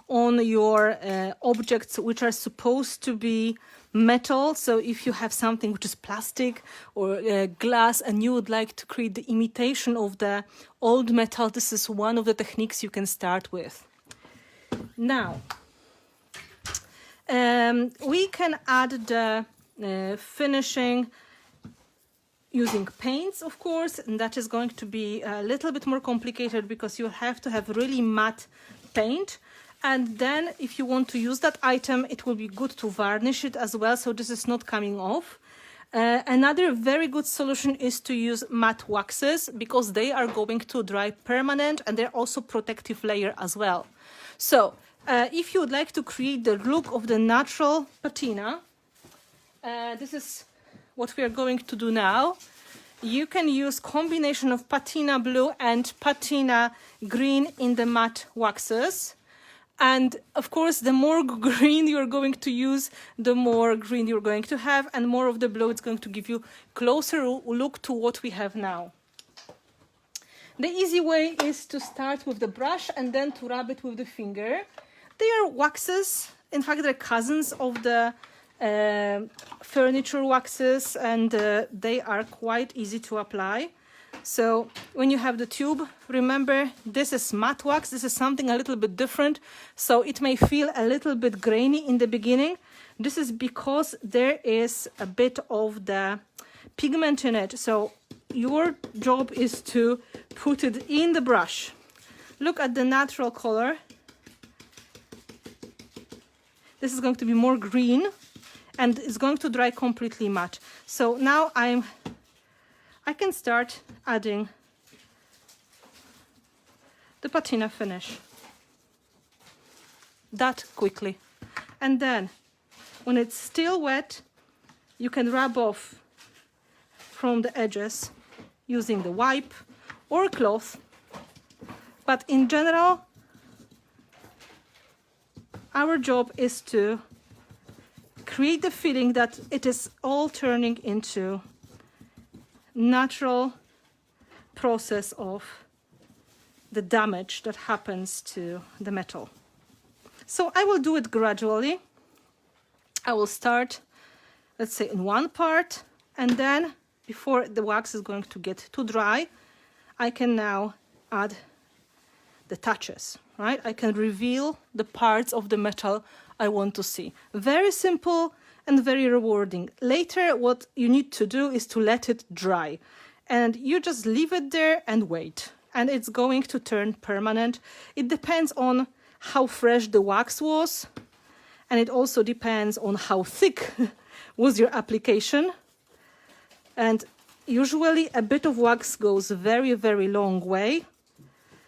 on your objects which are supposed to be metal. So if you have something which is plastic or glass and you would like to create the imitation of the old metal, this is one of the techniques you can start with. Now, we can add the finishing using paints, of course, and that is going to be a little bit more complicated because you have to have really matte paint. And then if you want to use that item, it will be good to varnish it as well, so this is not coming off. Another very good solution is to use matte waxes because they are going to dry permanent and they're also protective layer as well. So if you would like to create the look of the natural patina, this is what we are going to do now. You can use combination of patina blue and patina green in the matte waxes. And of course, the more green you're going to use, the more green you're going to have, and more of the blue it's going to give you closer look to what we have now. The easy way is to start with the brush and then to rub it with the finger. They are waxes. In fact, they're cousins of the furniture waxes, and they are quite easy to apply. So when you have the tube, remember this is matte wax. This is something a little bit different. So it may feel a little bit grainy in the beginning. This is because there is a bit of the pigment in it. So your job is to put it in the brush. Look at the natural color. This is going to be more green and it's going to dry completely matte. So now I can start adding the patina finish that quickly. And then when it's still wet, you can rub off from the edges using the wipe or cloth. But in general, our job is to create the feeling that it is all turning into natural process of the damage that happens to the metal. So I will do it gradually. I will start, let's say, in one part, and then before the wax is going to get too dry, I can now add the touches, right? I can reveal the parts of the metal I want to see. Very simple and very rewarding. Later, what you need to do is to let it dry. And you just leave it there and wait. And it's going to turn permanent. It depends on how fresh the wax was. And it also depends on how thick was your application. And usually a bit of wax goes a very, very long way.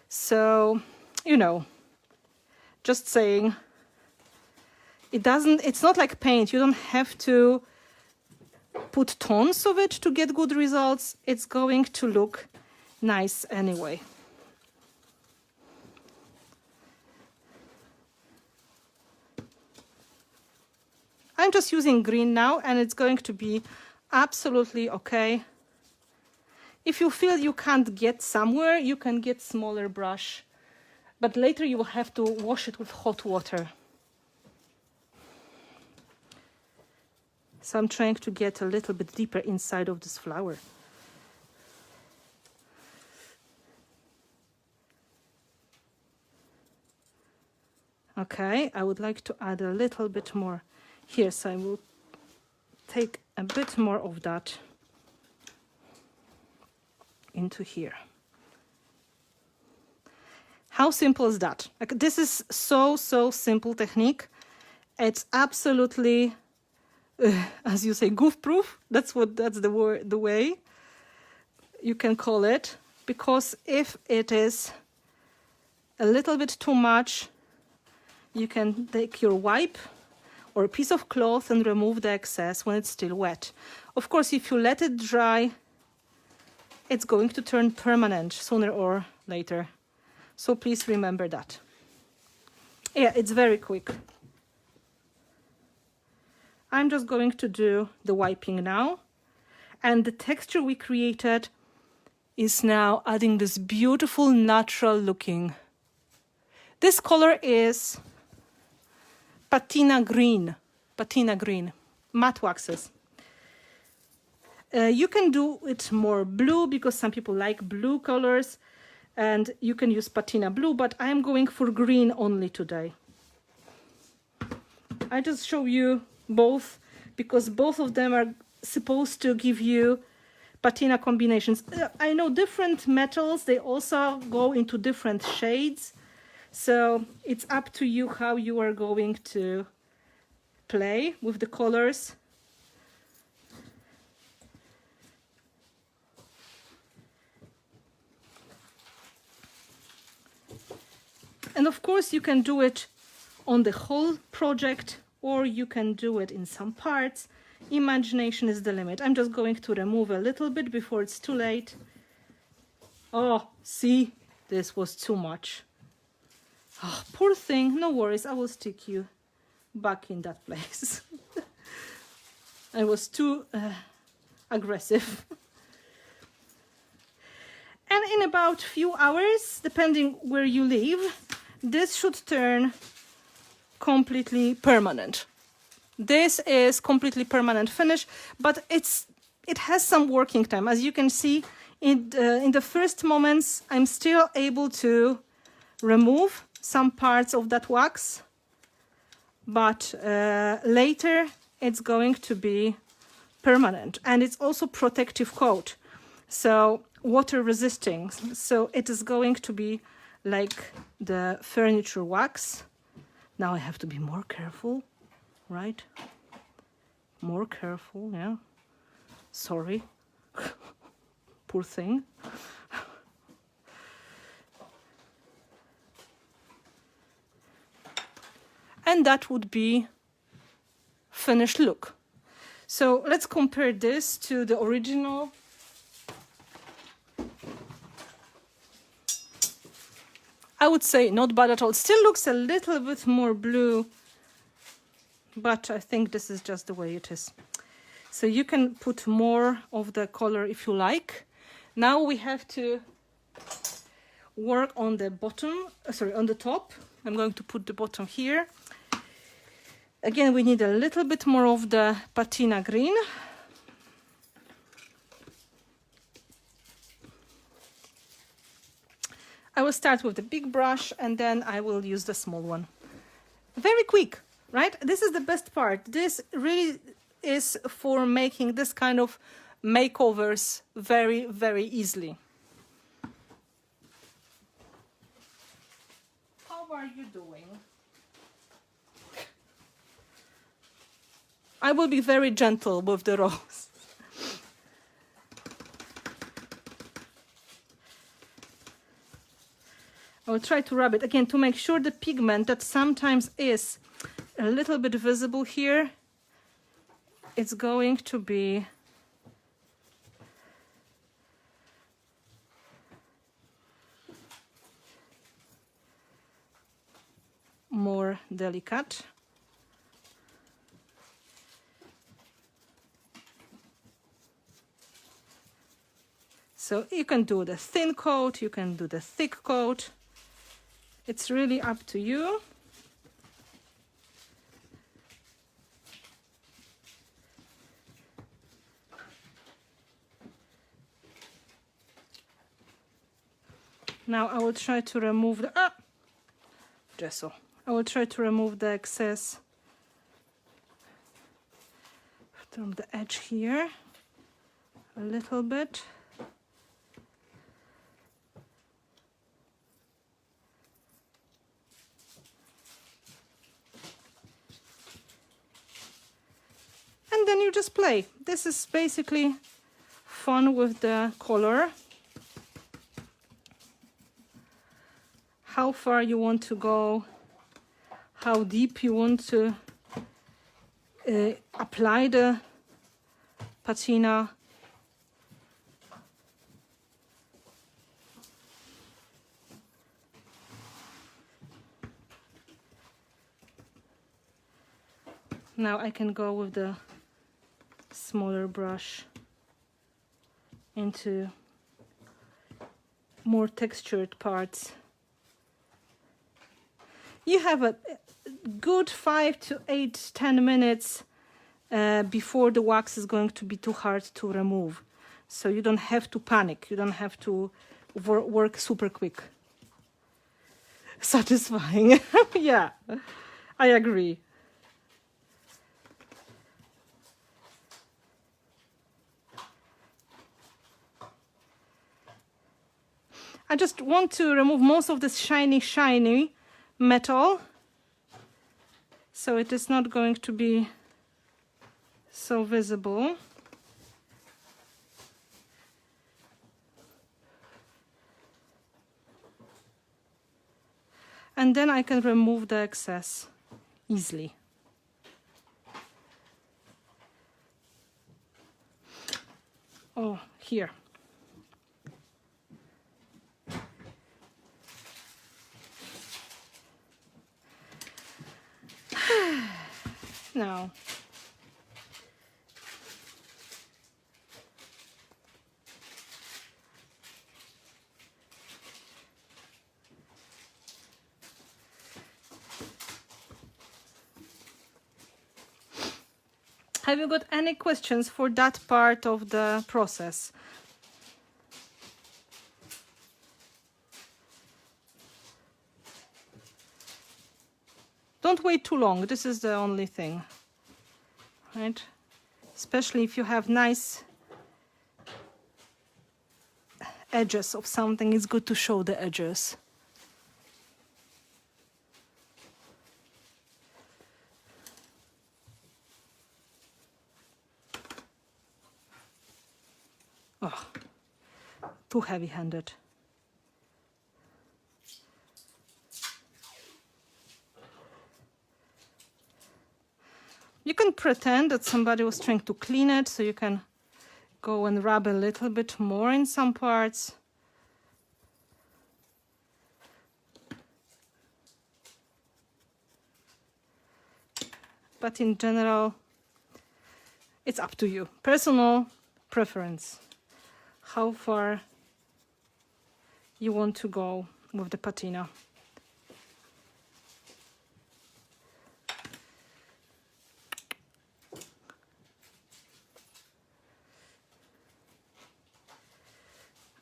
So, you know, just saying, it's not like paint. You don't have to put tons of it to get good results. It's going to look nice anyway. I'm just using green now, and it's going to be absolutely okay. If you feel you can't get somewhere, you can get smaller brush, but later you will have to wash it with hot water. So I'm trying to get a little bit deeper inside of this flower. Okay, I would like to add a little bit more here, so I will take a bit more of that into here. How simple is that? Like, this is so simple technique. It's absolutely as you say, goof proof. That's the way you can call it, because if it is a little bit too much, you can take your wipe or a piece of cloth and remove the excess when it's still wet. Of course, if you let it dry, it's going to turn permanent sooner or later. So please remember that. Yeah, it's very quick. I'm just going to do the wiping now. And the texture we created is now adding this beautiful natural looking. This color is patina green, matte waxes. You can do it more blue because some people like blue colors, and you can use patina blue, but I'm going for green only today. I just show you both because both of them are supposed to give you patina combinations. I know different metals, they also go into different shades, so it's up to you how you are going to play with the colors. And of course you can do it on the whole project, or you can do it in some parts. Imagination is the limit. I'm just going to remove a little bit before it's too late. Oh, see, this was too much. Oh, poor thing. No worries, I will stick you back in that place. I was too aggressive. And in about few hours, depending where you live, this should turn completely permanent. This is completely permanent finish, but it has some working time. As you can see, in the first moments, I'm still able to remove some parts of that wax, but later it's going to be permanent, and it's also protective coat, so water resisting. So it is going to be like the furniture wax. Now I have to be more careful, right? More careful, yeah. Sorry. Poor thing. And that would be finished look. So let's compare this to the original. I would say not bad at all. It still looks a little bit more blue, but I think this is just the way it is. So you can put more of the color if you like. Now we have to work on the bottom, on the top. I'm going to put the bottom here. Again, we need a little bit more of the patina green. I will start with the big brush and then I will use the small one. Very quick, right? This is the best part. This really is for making this kind of makeovers very, very easily. How are you doing? I will be very gentle with the rose. I will try to rub it again to make sure the pigment that sometimes is a little bit visible here, it's going to be more delicate. So you can do the thin coat, you can do the thick coat. It's really up to you. Now I will try to remove the gesso. I will try to remove the excess from the edge here a little bit. And then you just play. This is basically fun with the color. How far you want to go, how deep you want to apply the patina. Now I can go with the smaller brush into more textured parts. You have a good 5 to 8, 10 minutes before the wax is going to be too hard to remove. So you don't have to panic. You don't have to work super quick. Satisfying. Yeah, I agree. I just want to remove most of this shiny metal, so it is not going to be so visible. and then I can remove the excess easily. Oh, here. Now, have you got any questions for that part of the process? Don't wait too long. This is the only thing, right? Especially if you have nice edges of something, it's good to show the edges. Oh, too heavy-handed. You can pretend that somebody was trying to clean it, so you can go and rub a little bit more in some parts. But in general, it's up to you. Personal preference. How far you want to go with the patina.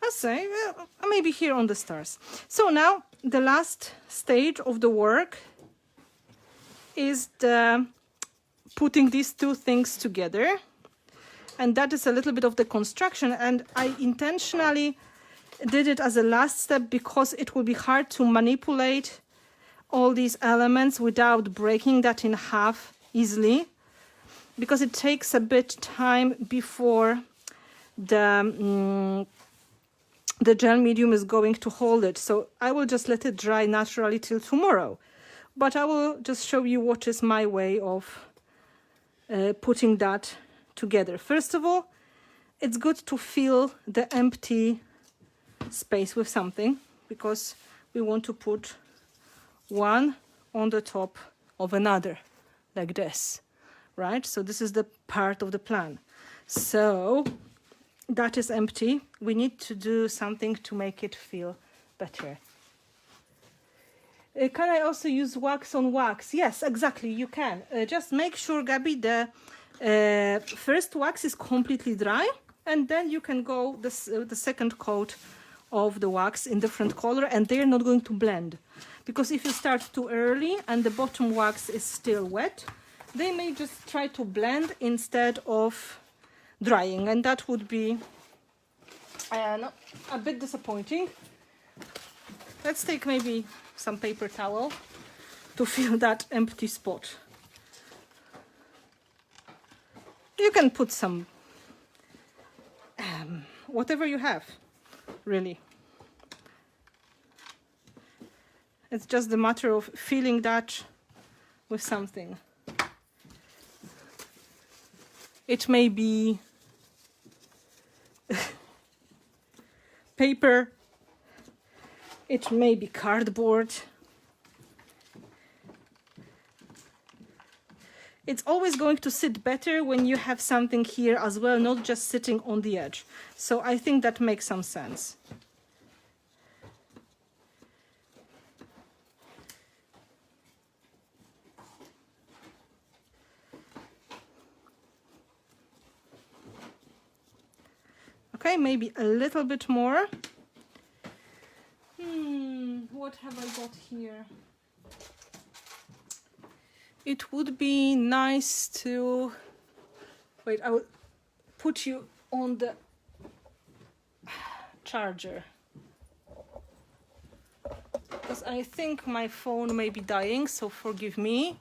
I'll say, maybe here on the stars. So now the last stage of the work is the putting these two things together. And that is a little bit of the construction, and I intentionally did it as a last step because it will be hard to manipulate all these elements without breaking that in half easily, because it takes a bit time before the gel medium is going to hold it. So I will just let it dry naturally till tomorrow, but I will just show you what is my way of putting that together. First of all, it's good to fill the empty space with something, because we want to put one on the top of another, like this, right? So this is the part of the plan. So that is empty. We need to do something to make it feel better. Can I also use wax on wax? Yes, exactly, you can. Just make sure, Gabi, the first wax is completely dry, and then you can go the second coat of the wax in different color, and they're not going to blend, because if you start too early and the bottom wax is still wet, they may just try to blend instead of drying, and that would be a bit disappointing. Let's take maybe some paper towel to fill that empty spot. You can put some whatever you have, really. It's just a matter of filling that with something. It may be paper, it may be cardboard. It's always going to sit better when you have something here as well, not just sitting on the edge. So I think that makes some sense. Okay, maybe a little bit more. What have I got here? It would be nice to... Wait, I will put you on the charger, because I think my phone may be dying, so forgive me.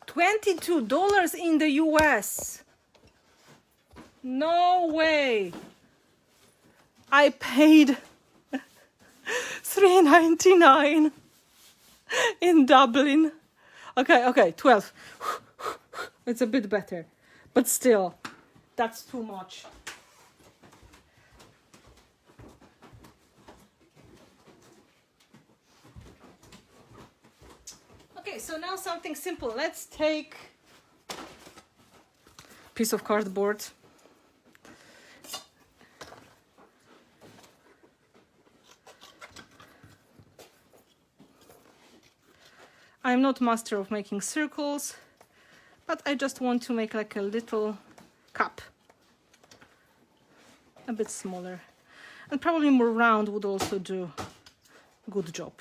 $22 in the US. No way. I paid $3.99. in Dublin. Okay, 12. It's a bit better, but still, that's too much. Okay, so now something simple. Let's take a piece of cardboard. I'm not master of making circles, but I just want to make like a little cup. A bit smaller. And probably more round would also do a good job.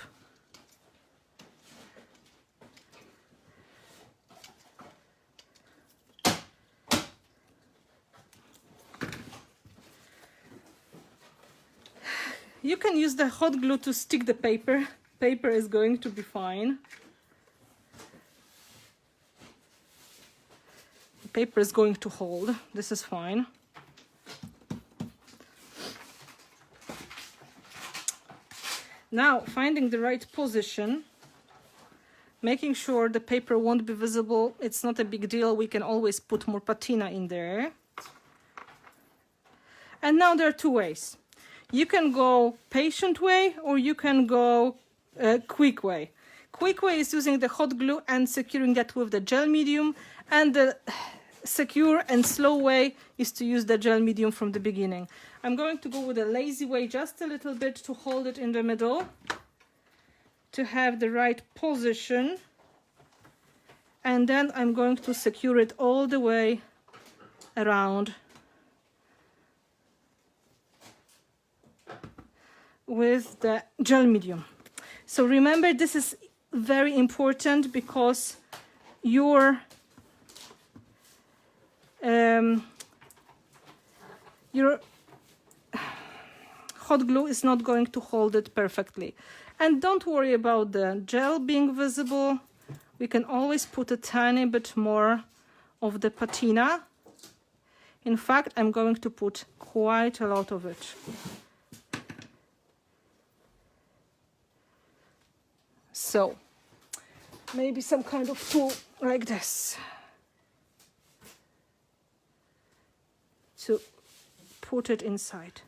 You can use the hot glue to stick the paper. Paper is going to be fine. The paper is going to hold. This is fine. Now, finding the right position, making sure the paper won't be visible. It's not a big deal. We can always put more patina in there. And now there are two ways. You can go patient way or you can go quick way. Quick way is using the hot glue and securing that with the gel medium, and the secure and slow way is to use the gel medium from the beginning. I'm going to go with a lazy way just a little bit to hold it in the middle, to have the right position, and then I'm going to secure it all the way around with the gel medium. So remember, this is very important because your hot glue is not going to hold it perfectly. And don't worry about the gel being visible. We can always put a tiny bit more of the patina. In fact, I'm going to put quite a lot of it. So, maybe some kind of tool like this to put it inside.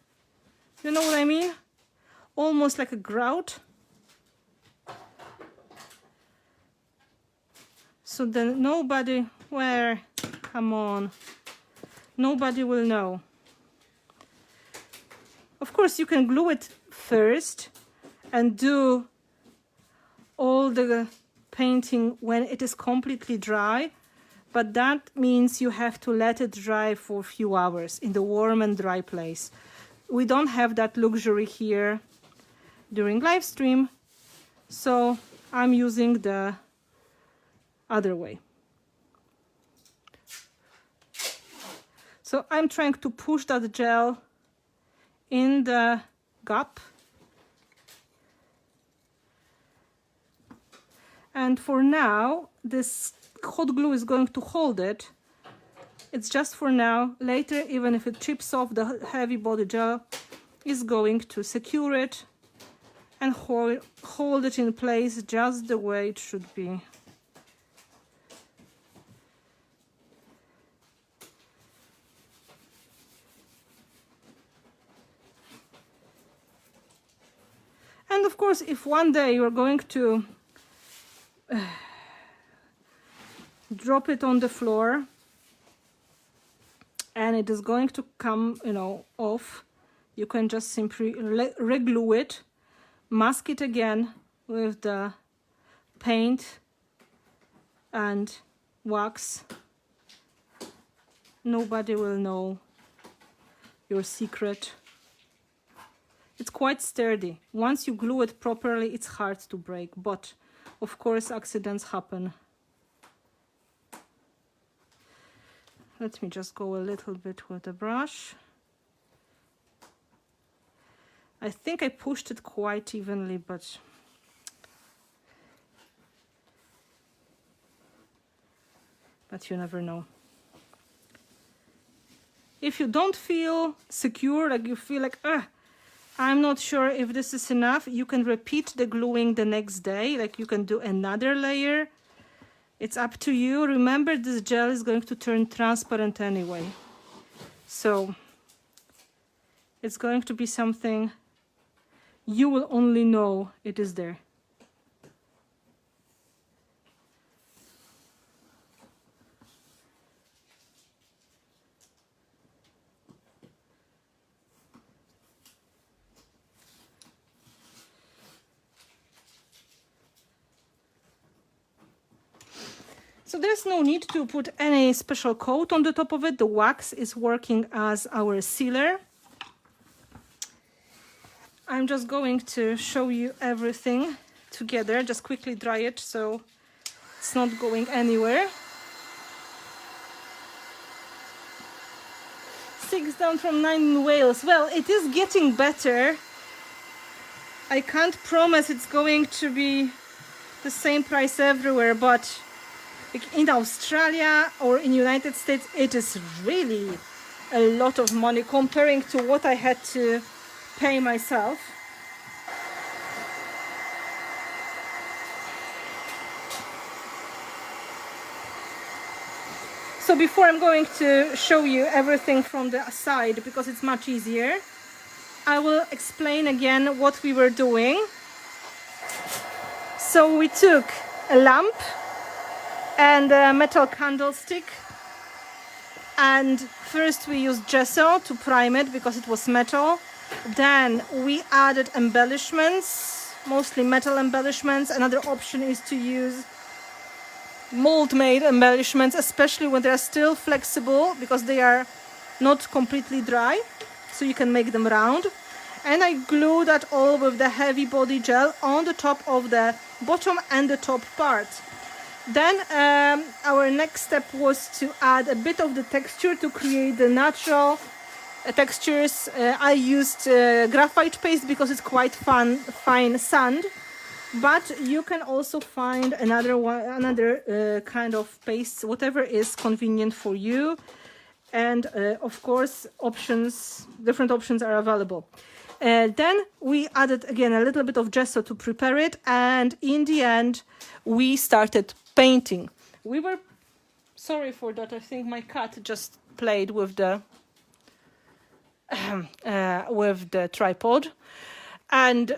You know what I mean? Almost like a grout. So then nobody, come on, nobody will know. Of course, you can glue it first and do all the painting when it is completely dry, but that means you have to let it dry for a few hours in the warm and dry place. We don't have that luxury here during live stream, so I'm using the other way. So I'm trying to push that gel in the gap. And for now, this hot glue is going to hold it. It's just for now. Later, even if it chips off, the heavy body gel is going to secure it and hold it in place just the way it should be. And of course, if one day you're going to drop it on the floor and it is going to come, off, you can just simply re-glue it, mask it again with the paint and wax. Nobody will know your secret. It's quite sturdy. Once you glue it properly, it's hard to break, but of course accidents happen. Let me just go a little bit with the brush. I think I pushed it quite evenly, but you never know. If you don't feel secure, like you feel like, I'm not sure if this is enough. You can repeat the gluing the next day, like you can do another layer. It's up to you. Remember, this gel is going to turn transparent anyway. So it's going to be something you will only know it is there. So there's no need to put any special coat on the top of it. The wax is working as our sealer. I'm just going to show you everything together. Just quickly dry it so it's not going anywhere. 6 down from 9 in Wales. Well, it is getting better. I can't promise it's going to be the same price everywhere, but in Australia or in United States, it is really a lot of money comparing to what I had to pay myself. So before I'm going to show you everything from the side, because it's much easier, I will explain again what we were doing. So we took a lamp and a metal candlestick, and first we used gesso to prime it because it was metal. Then we added embellishments, mostly metal embellishments. Another option is to use mold-made embellishments, especially when they are still flexible, because they are not completely dry, so you can make them round. And I glue that all with the heavy body gel on the top of the bottom and the top part. Then our next step was to add a bit of the texture to create the natural textures. I used graphite paste because it's quite fine sand, but you can also find another kind of paste, whatever is convenient for you. And of course, different options are available. Then we added again a little bit of gesso to prepare it, and in the end we started painting. We were sorry for that. I think my cat just played with the tripod, and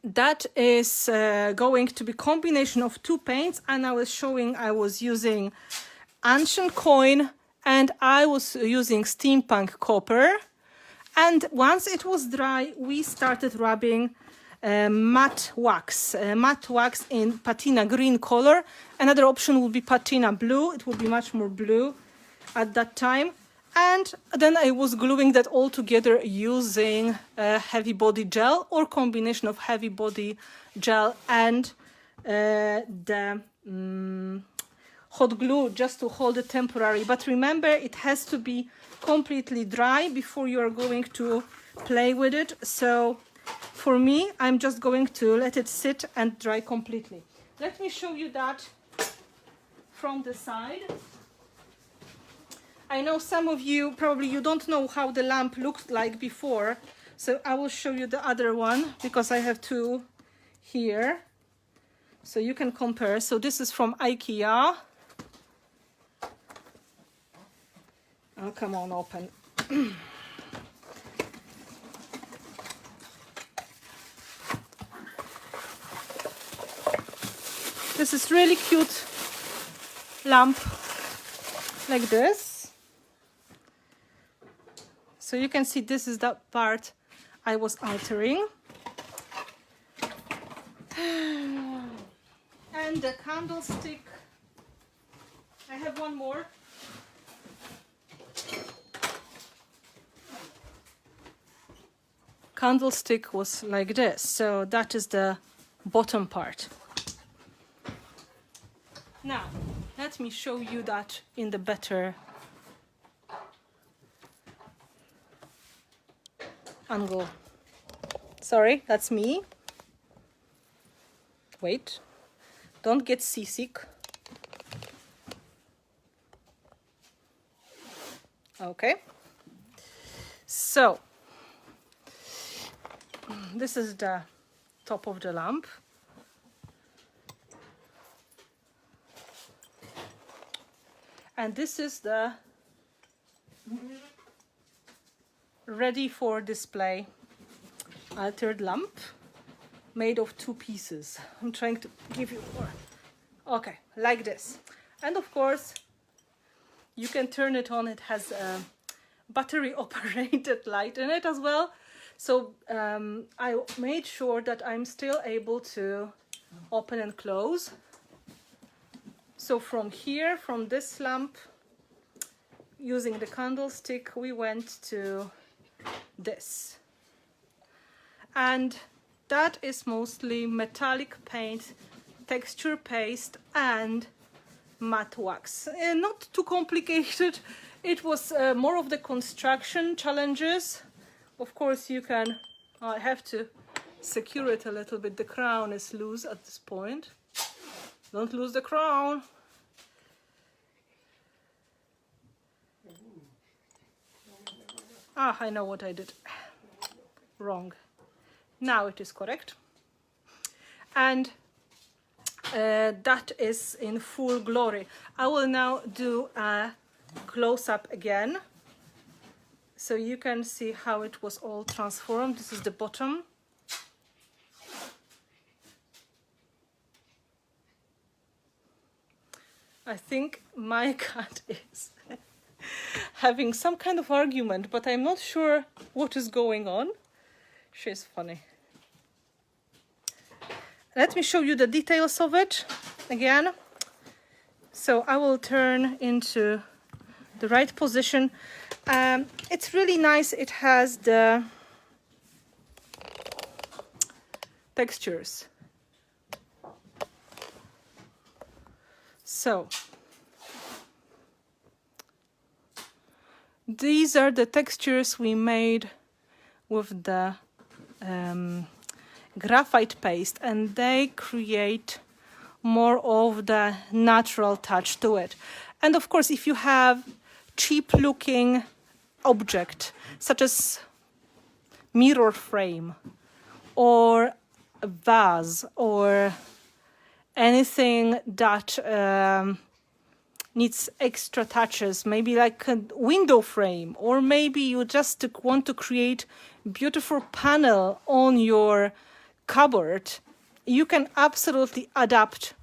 that is going to be combination of two paints. And I was using ancient coin and I was using steampunk copper. And once it was dry, we started rubbing matte wax in Patina green color. Another option would be Patina blue. It would be much more blue at that time. And then I was gluing that all together using heavy body gel or combination of heavy body gel and the hot glue, just to hold it temporary. But remember, it has to be completely dry before you are going to play with it. So for me, I'm just going to let it sit and dry completely. Let me show you that from the side. I know some of you, probably you don't know how the lamp looked like before, so I will show you the other one because I have two here, so you can compare. So this is from IKEA. Oh, come on, open. This is really cute lamp, like this. So you can see this is the part I was altering. And the candlestick, I have one more. Candlestick was like this, so that is the bottom part. Now, let me show you that in the better angle. Sorry, that's me. Wait, don't get seasick. Okay, so this is the top of the lamp. And this is the ready for display altered lamp made of 2 pieces. I'm trying to give you more. Okay, like this. And of course, you can turn it on. It has a battery operated light in it as well. So I made sure that I'm still able to open and close. So from here, from this lamp, using the candlestick, we went to this. And that is mostly metallic paint, texture paste, and matte wax. Not too complicated. It was more of the construction challenges. Of course, you can, I have to secure it a little bit. The crown is loose at this point. Don't lose the crown. Ah, I know what I did wrong. Now it is correct. And that is in full glory. I will now do a close-up again, so you can see how it was all transformed. This is the bottom. I think my cat is having some kind of argument, but I'm not sure what is going on. She's funny. Let me show you the details of it again. So I will turn into the right position. It's really nice. It has the textures. So these are the textures we made with the graphite paste, and they create more of the natural touch to it. And of course, if you have cheap looking object such as mirror frame or a vase or anything that needs extra touches, maybe like a window frame, or maybe you just want to create beautiful panel on your cupboard, you can absolutely adapt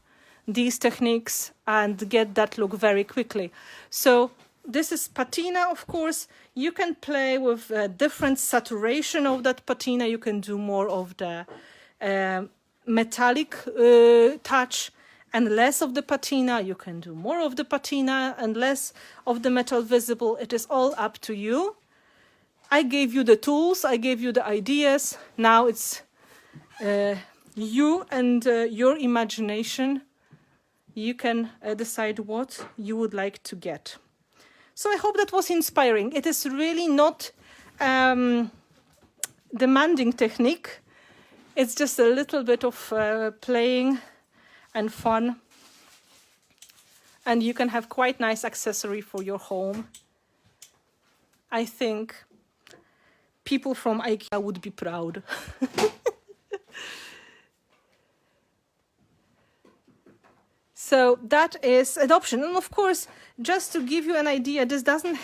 these techniques and get that look very quickly. So this is patina, of course. You can play with different saturation of that patina. You can do more of the metallic touch and less of the patina. You can do more of the patina and less of the metal visible. It is all up to you. I gave you the tools, I gave you the ideas. Now it's you and your imagination. You can decide what you would like to get. So I hope that was inspiring. It is really not demanding technique. It's just a little bit of playing and fun. And you can have quite nice accessory for your home. I think people from IKEA would be proud. So that is an option. And of course, just to give you an idea, this doesn't